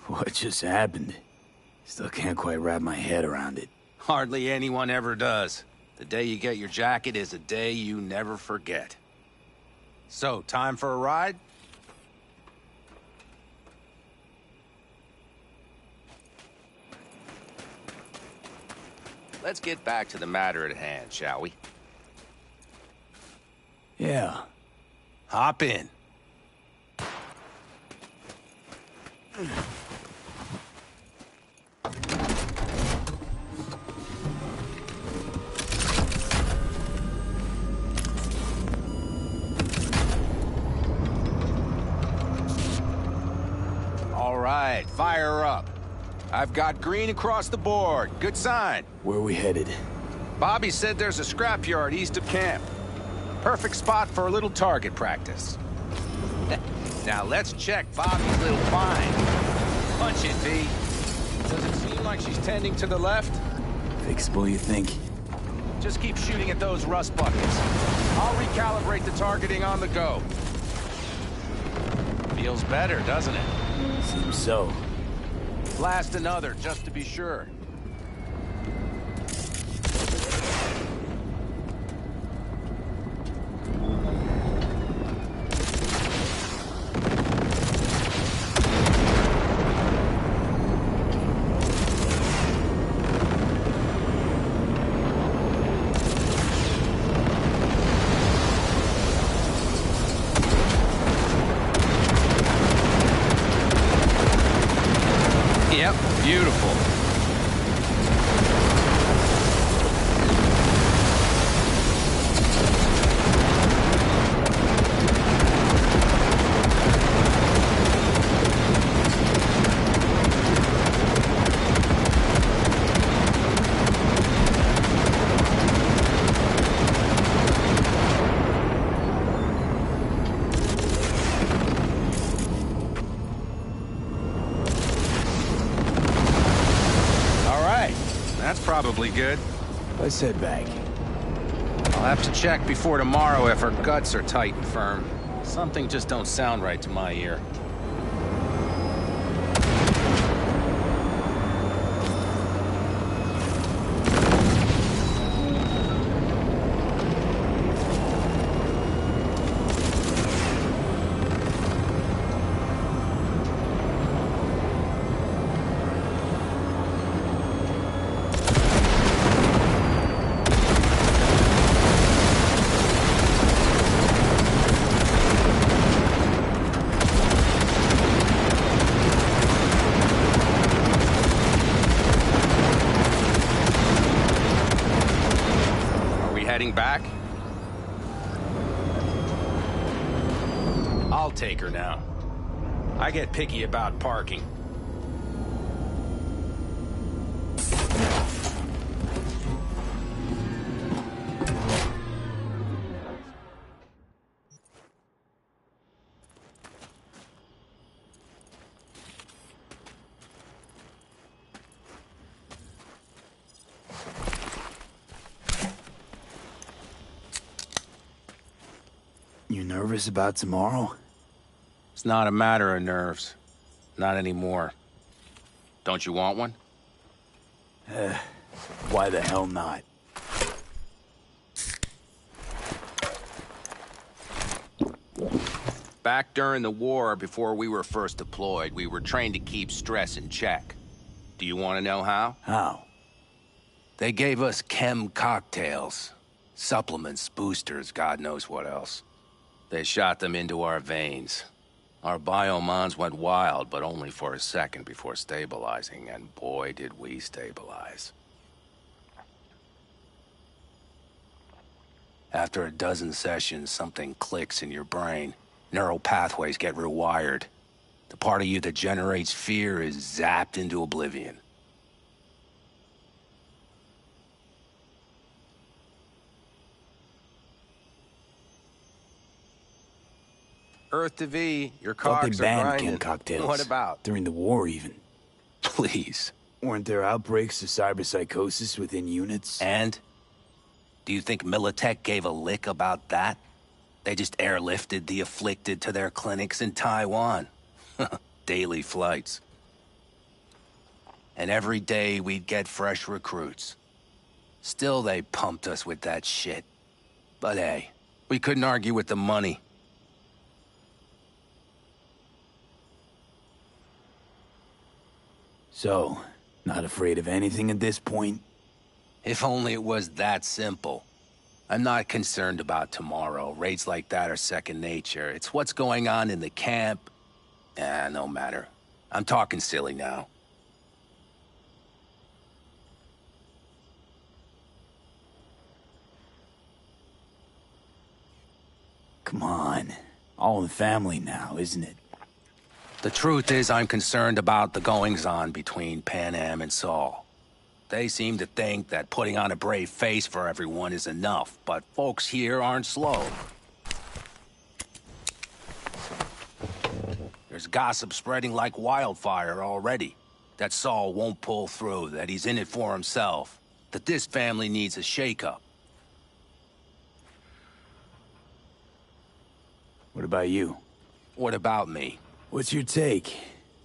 [SPEAKER 2] What just happened? Still can't quite wrap my head around it.
[SPEAKER 8] Hardly anyone ever does. The day you get your jacket is a day you never forget. So, time for a ride? Let's get back to the matter at hand, shall we?
[SPEAKER 2] Yeah.
[SPEAKER 8] Hop in. All right, fire up. I've got green across the board. Good sign.
[SPEAKER 2] Where are we headed?
[SPEAKER 8] Bobby said there's a scrapyard east of camp. Perfect spot for a little target practice. Now let's check Bobby's little find. Punch it, V. Does it seem like she's tending to the left?
[SPEAKER 2] Fixable, you think?
[SPEAKER 8] Just keep shooting at those rust buckets. I'll recalibrate the targeting on the go. Feels better, doesn't it?
[SPEAKER 2] Seems so.
[SPEAKER 8] Blast another, just to be sure. Yep, beautiful. That's probably good.
[SPEAKER 2] Let's head back.
[SPEAKER 8] I'll have to check before tomorrow if her guts are tight and firm. Something just don't sound right to my ear. Heading back? I'll take her now. I get picky about parking.
[SPEAKER 2] You nervous about tomorrow?
[SPEAKER 8] It's not a matter of nerves. Not anymore. Don't you want one?
[SPEAKER 2] Why the hell not?
[SPEAKER 8] Back during the war, before we were first deployed, we were trained to keep stress in check. Do you want to know how?
[SPEAKER 2] How?
[SPEAKER 8] They gave us chem cocktails. Supplements, boosters, God knows what else. They shot them into our veins. Our biomons went wild, but only for a second before stabilizing, and boy did we stabilize. After a dozen sessions, something clicks in your brain. Neural pathways get rewired. The part of you that generates fear is zapped into oblivion. Earth to V, your
[SPEAKER 2] Thought they
[SPEAKER 8] cogs are
[SPEAKER 2] banned
[SPEAKER 8] grinding.
[SPEAKER 2] chem cocktails.
[SPEAKER 8] What about?
[SPEAKER 2] During the war, even.
[SPEAKER 8] Please.
[SPEAKER 2] Weren't there outbreaks of cyberpsychosis within units?
[SPEAKER 8] And? Do you think Militech gave a lick about that? They just airlifted the afflicted to their clinics in Taiwan. Daily flights. And every day we'd get fresh recruits. Still they pumped us with that shit. But hey, we couldn't argue with the money.
[SPEAKER 2] So, not afraid of anything at this point?
[SPEAKER 8] If only it was that simple. I'm not concerned about tomorrow. Raids like that are second nature. It's what's going on in the camp. No matter. I'm talking silly now.
[SPEAKER 2] Come on. All in the family now, isn't it?
[SPEAKER 8] The truth is, I'm concerned about the goings-on between Pan Am and Saul. They seem to think that putting on a brave face for everyone is enough, but folks here aren't slow. There's gossip spreading like wildfire already. That Saul won't pull through, that he's in it for himself, that this family needs a shake-up.
[SPEAKER 2] What about you?
[SPEAKER 8] What about me?
[SPEAKER 2] What's your take?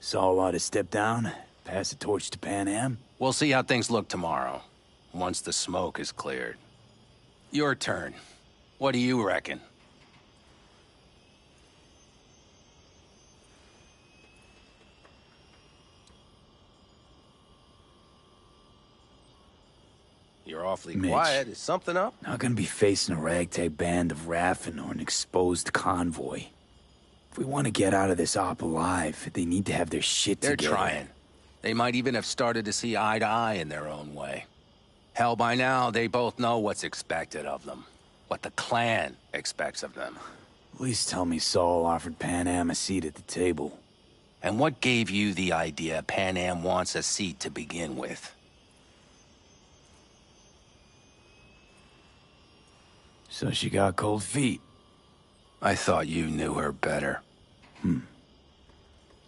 [SPEAKER 2] Saul ought to step down, pass the torch to Pan Am?
[SPEAKER 8] We'll see how things look tomorrow, once the smoke is cleared. Your turn. What do you reckon? You're awfully
[SPEAKER 2] Mitch,
[SPEAKER 8] quiet. Is something up?
[SPEAKER 2] Not gonna be facing a ragtag band of Raffin or an exposed convoy. If we want to get out of this op alive, they need to have their shit
[SPEAKER 8] They're
[SPEAKER 2] together.
[SPEAKER 8] trying. They might even have started to see eye to eye in their own way. Hell, by now, they both know what's expected of them. What the clan expects of them.
[SPEAKER 2] At least tell me Saul offered Pan Am a seat at the table.
[SPEAKER 8] And what gave you the idea Pan Am wants a seat to begin with?
[SPEAKER 2] So she got cold feet.
[SPEAKER 8] I thought you knew her better.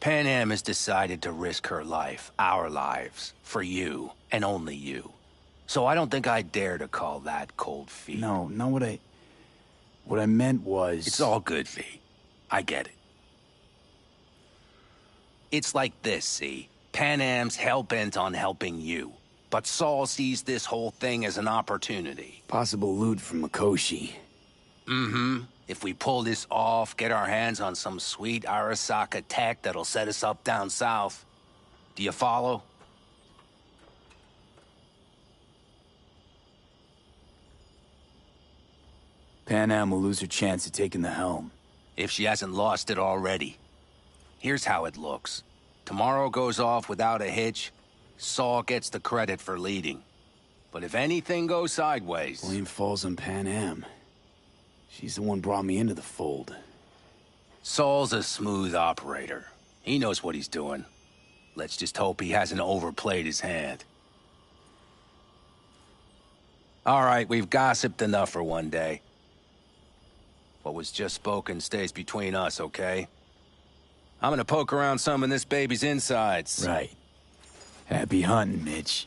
[SPEAKER 8] Pan Am has decided to risk her life, our lives, for you, and only you. So I don't think I dare to call that cold feet.
[SPEAKER 2] No, what I meant was...
[SPEAKER 8] It's all good, V. I get it. It's like this, see? Pan Am's hell-bent on helping you. But Saul sees this whole thing as an opportunity.
[SPEAKER 2] Possible loot from Mikoshi.
[SPEAKER 8] Mm-hmm. If we pull this off, get our hands on some sweet Arasaka tech that'll set us up down south. Do you follow?
[SPEAKER 2] Pan Am will lose her chance of taking the helm.
[SPEAKER 8] If she hasn't lost it already. Here's how it looks. Tomorrow goes off without a hitch. Saul gets the credit for leading. But if anything goes sideways...
[SPEAKER 2] Blame falls on Pan Am. She's the one brought me into the fold.
[SPEAKER 8] Saul's a smooth operator. He knows what he's doing. Let's just hope he hasn't overplayed his hand. All right, we've gossiped enough for one day. What was just spoken stays between us, okay? I'm gonna poke around some of this baby's insides.
[SPEAKER 2] Right. Happy hunting, Mitch.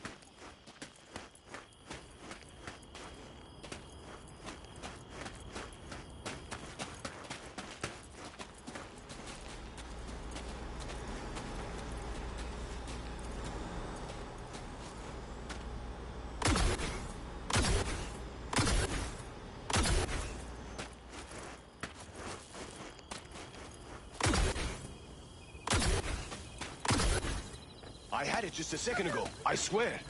[SPEAKER 10] I had it just a second ago, I swear.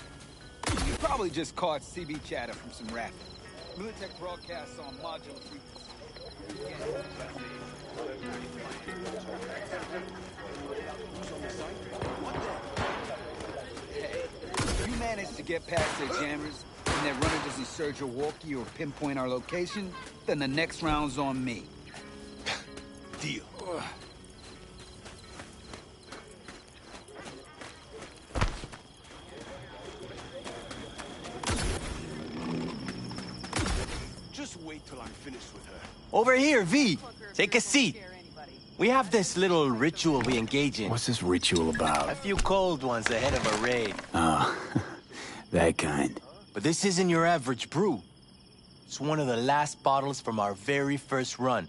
[SPEAKER 18] You probably just caught CB chatter from some racket. Militech broadcasts on modular frequency. If you manage to get past their jammers, and that runner doesn't surge your walkie or pinpoint our location, then the next round's on me.
[SPEAKER 10] Deal. Just wait till I'm finished with her.
[SPEAKER 15] Over here, V. Take a seat. We have this little ritual we engage in.
[SPEAKER 2] What's this ritual about?
[SPEAKER 15] A few cold ones ahead of a raid.
[SPEAKER 2] Ah, that kind.
[SPEAKER 15] But this isn't your average brew. It's one of the last bottles from our very first run.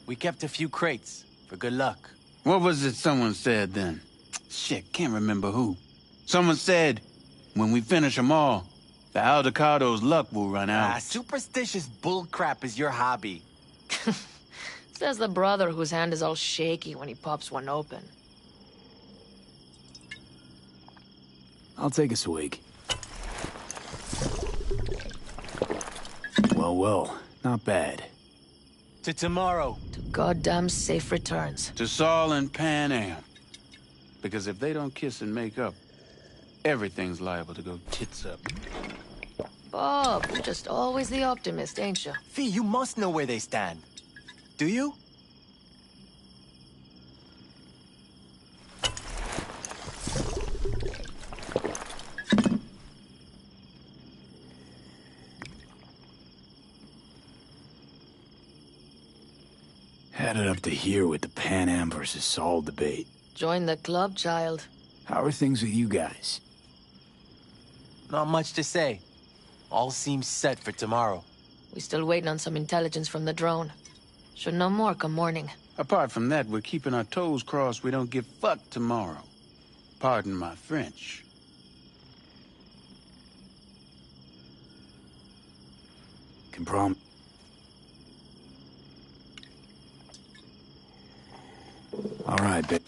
[SPEAKER 15] We kept a few crates, for good luck.
[SPEAKER 14] What was it someone said then? Shit, can't remember who. Someone said, when we finish them all, the Aldecado's luck will run out.
[SPEAKER 15] Ah, superstitious bullcrap is your hobby.
[SPEAKER 19] Says the brother whose hand is all shaky when he pops one open.
[SPEAKER 2] I'll take a swig. Well, not bad.
[SPEAKER 15] To tomorrow.
[SPEAKER 19] To goddamn safe returns.
[SPEAKER 14] To Saul and Pan Am. Because if they don't kiss and make up, everything's liable to go tits up.
[SPEAKER 19] Bob, you're just always the optimist, ain't you?
[SPEAKER 15] Fee, you must know where they stand. Do you?
[SPEAKER 2] Had it up to here with the Pan Am versus Saul debate.
[SPEAKER 19] Join the club, child.
[SPEAKER 2] How are things with you guys?
[SPEAKER 15] Not much to say. All seems set for tomorrow.
[SPEAKER 19] We still waiting on some intelligence from the drone. Should know more come morning.
[SPEAKER 14] Apart from that, we're keeping our toes crossed we don't get fucked tomorrow. Pardon my French.
[SPEAKER 2] Can prom... All right, babe.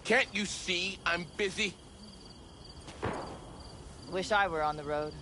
[SPEAKER 10] Can't you see I'm busy?
[SPEAKER 16] Wish I were on the road.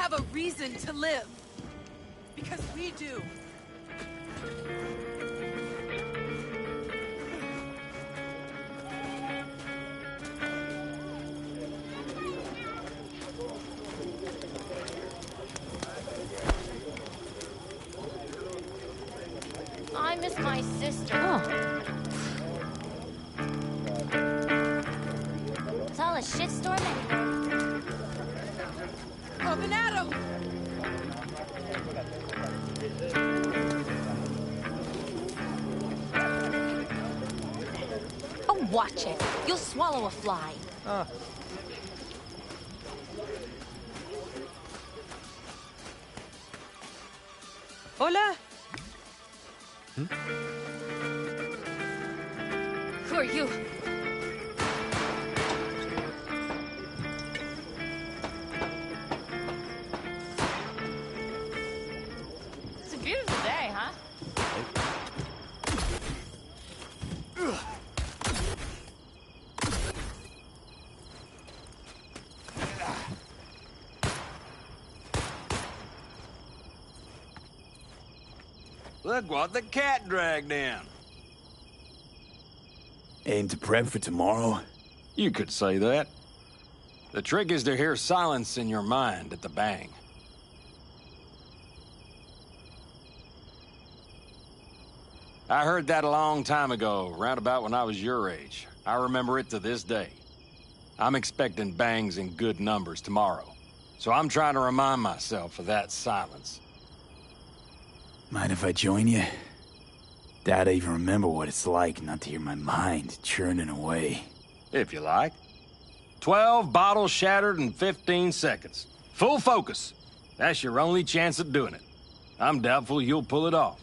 [SPEAKER 17] have a reason to live. Because we do.
[SPEAKER 3] I miss my sister. It's all a shitstorm anyway.
[SPEAKER 17] Up and at 'em!
[SPEAKER 3] Oh, watch it. You'll swallow a fly.
[SPEAKER 17] Hola!
[SPEAKER 3] Who are you? It's a beautiful day, huh?
[SPEAKER 8] Look what the cat dragged in.
[SPEAKER 2] Aim to prep for tomorrow?
[SPEAKER 4] You could say that. The trick is to hear silence in your mind at the bang. I heard that a long time ago, round about when I was your age. I remember it to this day. I'm expecting bangs in good numbers tomorrow, so I'm trying to remind myself of that silence.
[SPEAKER 2] Mind if I join you? Doubt I even remember what it's like not to hear my mind churning away.
[SPEAKER 4] If you like. 12 bottles shattered in 15 seconds. Full focus. That's your only chance at doing it. I'm doubtful you'll pull it off.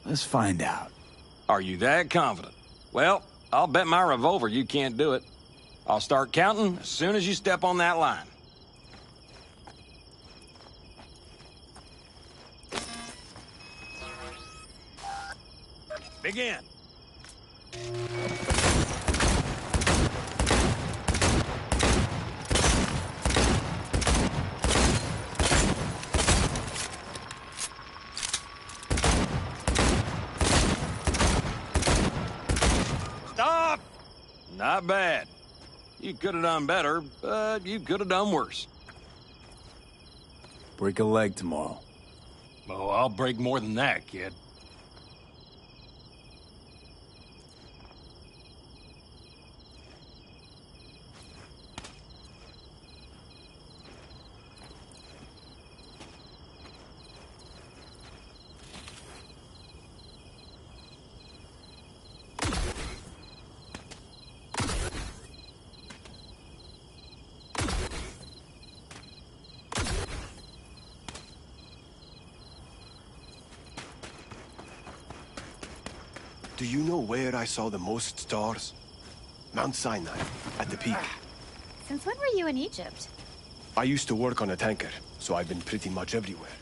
[SPEAKER 2] Let's find out.
[SPEAKER 4] Are you that confident? Well, I'll bet my revolver you can't do it. I'll start counting as soon as you step on that line. Begin. Stop! Not bad. You could have done better, but you could have done worse.
[SPEAKER 2] Break a leg tomorrow.
[SPEAKER 4] Oh, I'll break more than that, kid.
[SPEAKER 10] Do you know where I saw the most stars? Mount Sinai, at the peak.
[SPEAKER 20] Since when were you in Egypt?
[SPEAKER 10] I used to work on a tanker, so I've been pretty much everywhere.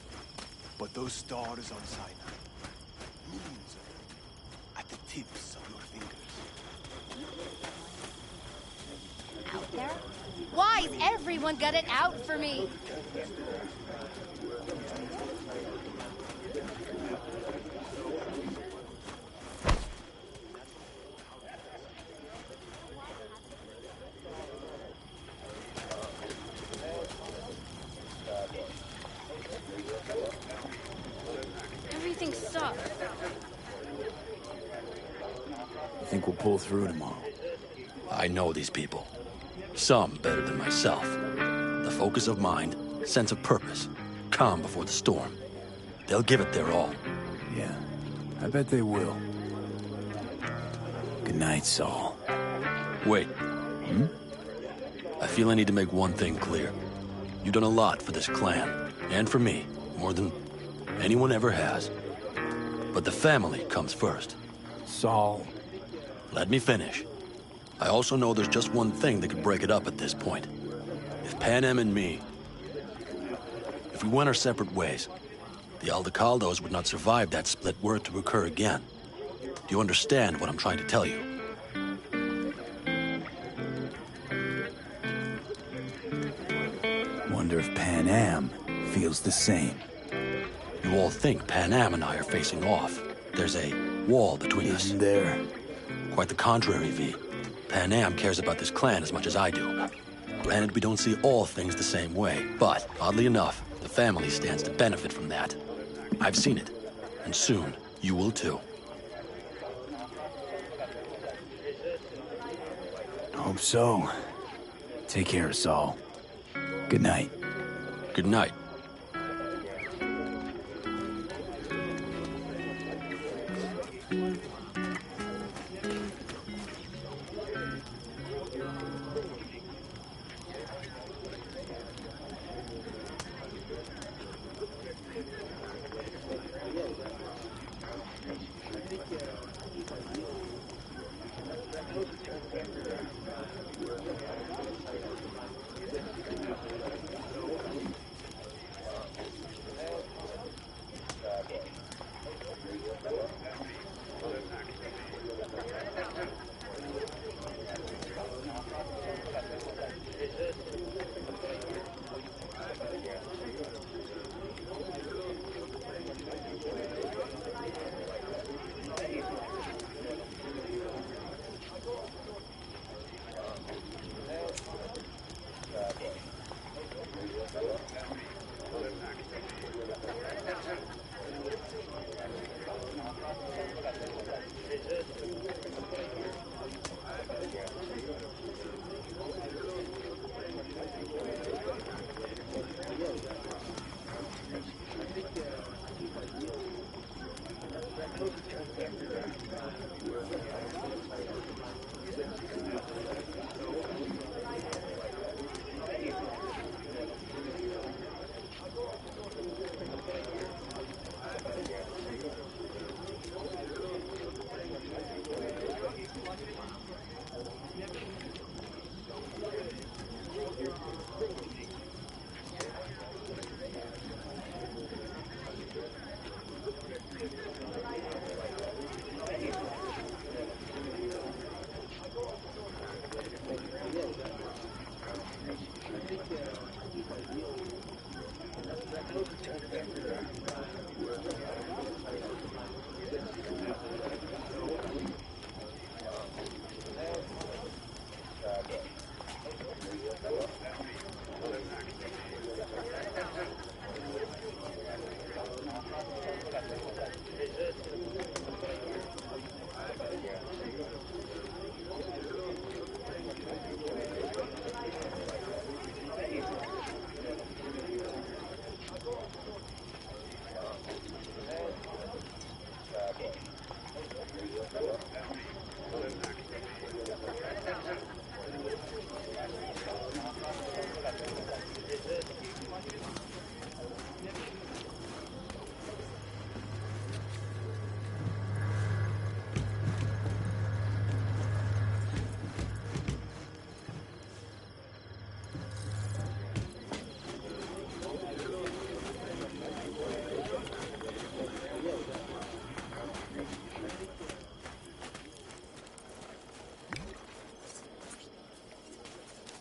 [SPEAKER 10] But those stars on Sinai, millions of them, at the tips of your fingers.
[SPEAKER 20] Out there? Why's everyone got it out for me? Everything stopped.
[SPEAKER 2] You think we'll pull through tomorrow?
[SPEAKER 9] I know these people. Some better than myself. The focus of mind, sense of purpose, calm before the storm. They'll give it their all.
[SPEAKER 2] Yeah, I bet they will. Good night, Saul.
[SPEAKER 9] Wait. I feel I need to make one thing clear. You've done a lot for this clan, and for me, more than anyone ever has. But the family comes first.
[SPEAKER 2] Saul.
[SPEAKER 9] Let me finish. I also know there's just one thing that could break it up at this point. If Panem and me... If we went our separate ways, the Aldecaldos would not survive that split were it to occur again. Do you understand what I'm trying to tell you?
[SPEAKER 2] Wonder if Panem feels the same.
[SPEAKER 9] You all think Pan Am and I are facing off. There's a wall between us.
[SPEAKER 2] Isn't there?
[SPEAKER 9] Quite the contrary, V. Pan Am cares about this clan as much as I do. Granted, we don't see all things the same way, but, oddly enough, the family stands to benefit from that. I've seen it, and soon, you will too.
[SPEAKER 2] Hope so. Take care, Saul. Good night.
[SPEAKER 9] Good night.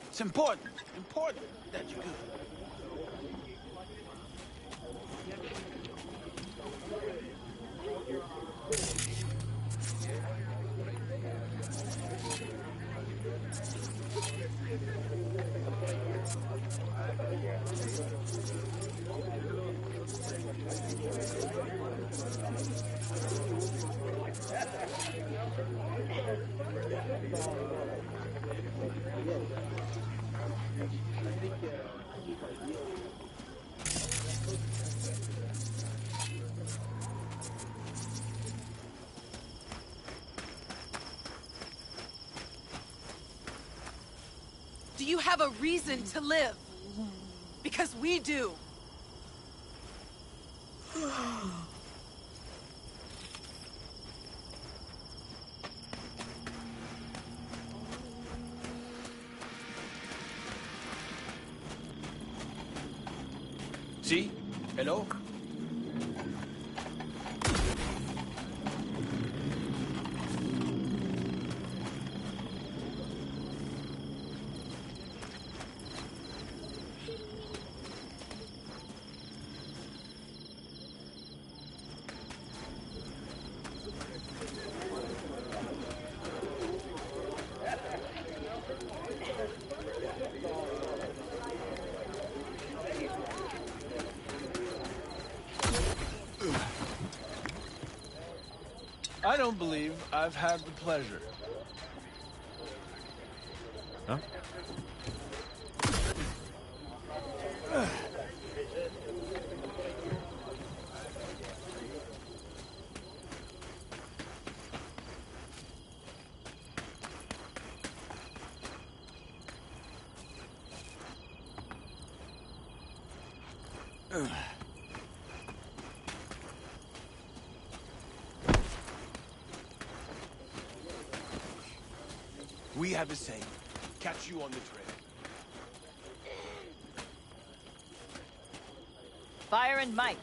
[SPEAKER 14] It's important that you're good.
[SPEAKER 17] Do you have a reason to live? Because we do.
[SPEAKER 14] See? Hello?
[SPEAKER 15] I don't believe I've had the pleasure.
[SPEAKER 21] Huh?
[SPEAKER 10] We have a saying. Catch you on the trail.
[SPEAKER 16] Fire and might.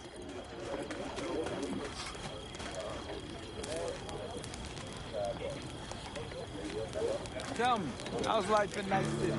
[SPEAKER 18] Tell me, how's life in Night City?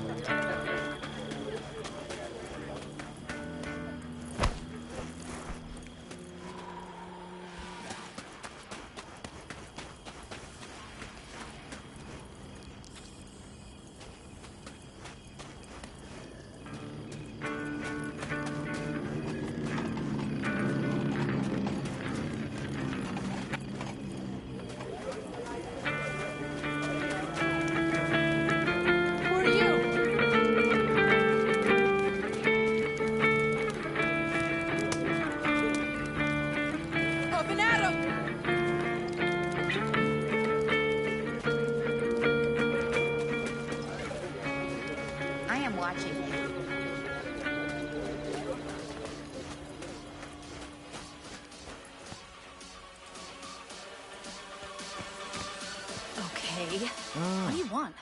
[SPEAKER 20] What do you want?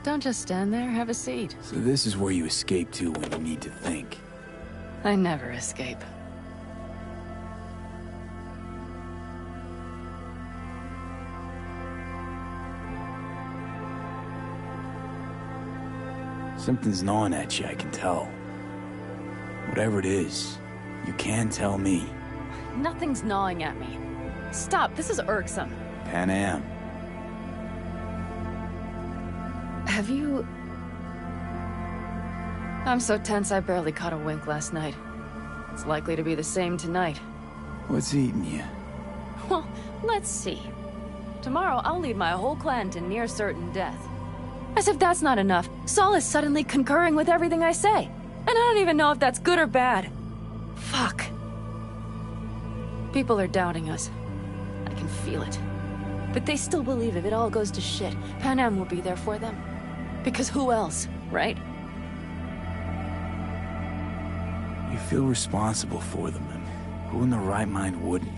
[SPEAKER 12] Don't just stand there, have a seat.
[SPEAKER 2] So this is where you escape to when you need to think.
[SPEAKER 12] I never escape.
[SPEAKER 2] Something's gnawing at you, I can tell. Whatever it is, you can tell me.
[SPEAKER 12] Nothing's gnawing at me. Stop, this is irksome.
[SPEAKER 2] Pan Am.
[SPEAKER 12] Have you... I'm so tense I barely caught a wink last night. It's likely to be the same tonight.
[SPEAKER 2] What's eating you?
[SPEAKER 12] Well, let's see. Tomorrow I'll lead my whole clan to near certain death. As if that's not enough, Saul is suddenly concurring with everything I say. And I don't even know if that's good or bad. Fuck. People are doubting us. I can feel it. But they still believe if it all goes to shit, Pan Am will be there for them. Because who else, right?
[SPEAKER 2] You feel responsible for them, and who in their right mind wouldn't?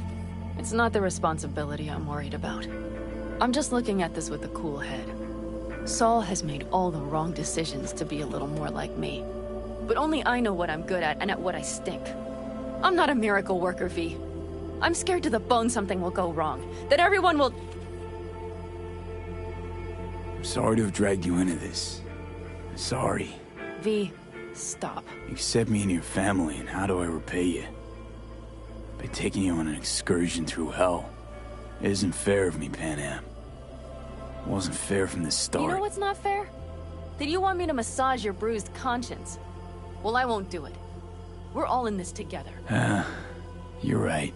[SPEAKER 12] It's not the responsibility I'm worried about. I'm just looking at this with a cool head. Saul has made all the wrong decisions to be a little more like me. But only I know what I'm good at and at what I stink. I'm not a miracle worker, V. I'm scared to the bone something will go wrong. That everyone will...
[SPEAKER 2] I'm sorry to have dragged you into this. Sorry.
[SPEAKER 12] V, stop.
[SPEAKER 2] You accept me into your family, and how do I repay you? By taking you on an excursion through hell. It isn't fair of me, Pan Am. It wasn't fair from the start.
[SPEAKER 12] You know what's not fair? That you want me to massage your bruised conscience. Well, I won't do it. We're all in this together.
[SPEAKER 2] You're right.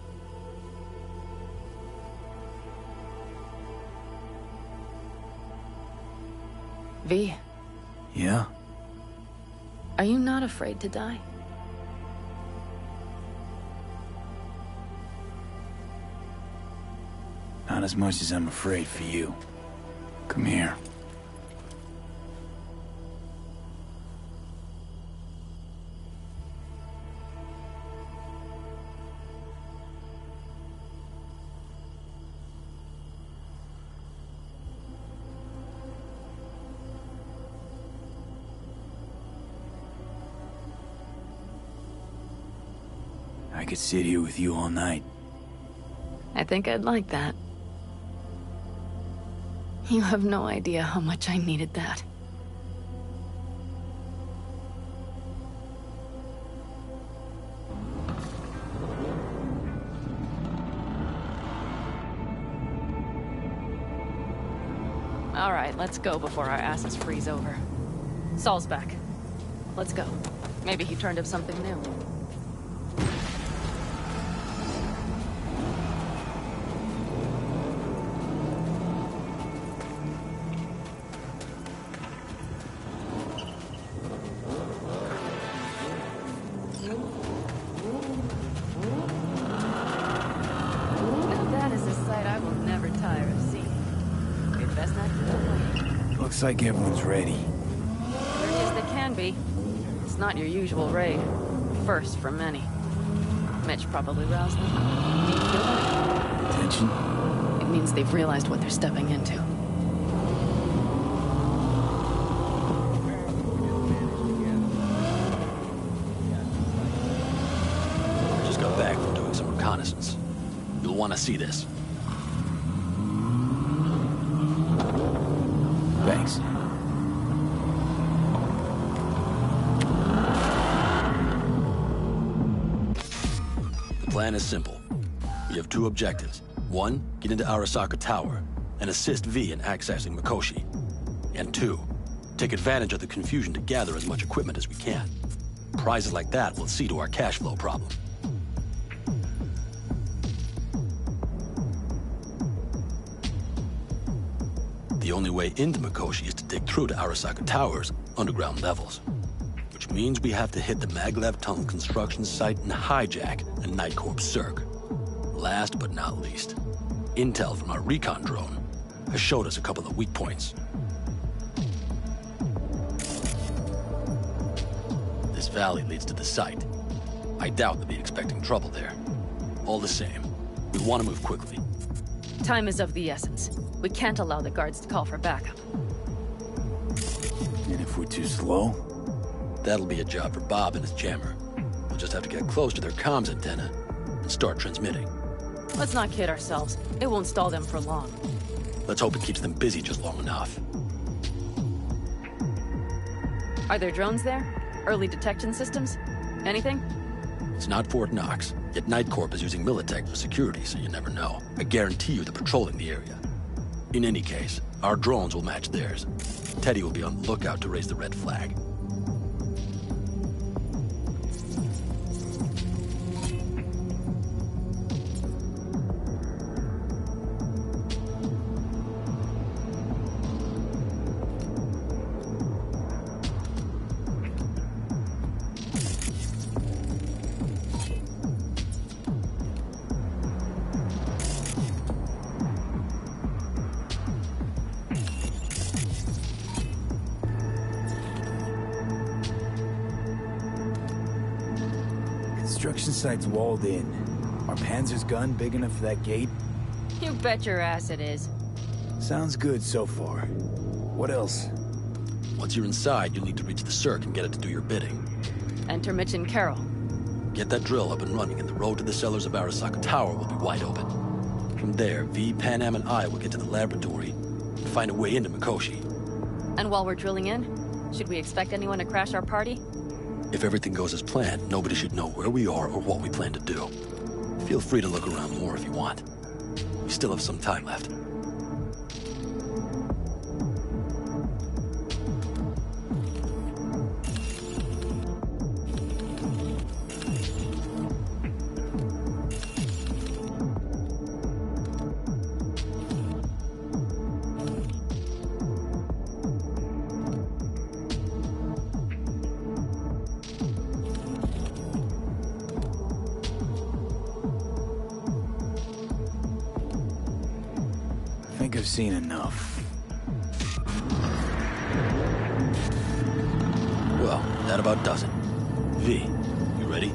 [SPEAKER 12] V.
[SPEAKER 2] Yeah?
[SPEAKER 12] Are you not afraid to die?
[SPEAKER 2] Not as much as I'm afraid for you. Come here. I could sit here with you all night.
[SPEAKER 12] I think I'd like that. You have no idea how much I needed that. All right, let's go before our asses freeze over. Saul's back. Let's go. Maybe he turned up something new.
[SPEAKER 2] Looks like everyone's ready.
[SPEAKER 12] Ready as they can be. It's not your usual raid. First for many. Mitch probably roused them. Do you feel that?
[SPEAKER 2] Tension?
[SPEAKER 12] It means they've realized what they're stepping into.
[SPEAKER 9] I just got back from doing some reconnaissance. You'll want to see this.
[SPEAKER 2] Thanks.
[SPEAKER 9] The plan is simple. We have two objectives. One, get into Arasaka Tower and assist V in accessing Mikoshi. And two, take advantage of the confusion to gather as much equipment as we can. Prizes like that will see to our cash flow problem. The only way into Mikoshi is to dig through to Arasaka Tower's underground levels. Which means we have to hit the Maglev Tunnel construction site and hijack a Night Corps Circ. Last but not least, intel from our recon drone has showed us a couple of weak points. This valley leads to the site. I doubt they'll be expecting trouble there. All the same, we want to move quickly.
[SPEAKER 12] Time is of the essence. We can't allow the guards to call for backup.
[SPEAKER 2] And if we're too slow?
[SPEAKER 9] That'll be a job for Bob and his jammer. We'll just have to get close to their comms antenna and start transmitting.
[SPEAKER 12] Let's not kid ourselves. It won't stall them for long.
[SPEAKER 9] Let's hope it keeps them busy just long enough.
[SPEAKER 12] Are there drones there? Early detection systems? Anything?
[SPEAKER 9] It's not Fort Knox, yet Night Corp is using Militech for security, so you never know. I guarantee you they're patrolling the area. In any case, our drones will match theirs. Teddy will be on the lookout to raise the red flag.
[SPEAKER 2] Construction site's walled in. Are Panzer's gun big enough for that gate?
[SPEAKER 12] You bet your ass it is.
[SPEAKER 2] Sounds good so far. What else?
[SPEAKER 9] Once you're inside, you'll need to reach the Circ and get it to do your bidding.
[SPEAKER 12] Enter Mitch and Carol.
[SPEAKER 9] Get that drill up and running, and the road to the cellars of Arasaka Tower will be wide open. From there, V, Panam, and I will get to the laboratory and find a way into Mikoshi.
[SPEAKER 12] And while we're drilling in, should we expect anyone to crash our party?
[SPEAKER 9] If everything goes as planned, nobody should know where we are or what we plan to do. Feel free to look around more if you want. We still have some time left.
[SPEAKER 2] I think I've seen enough.
[SPEAKER 9] Well, that about does it. V, you ready?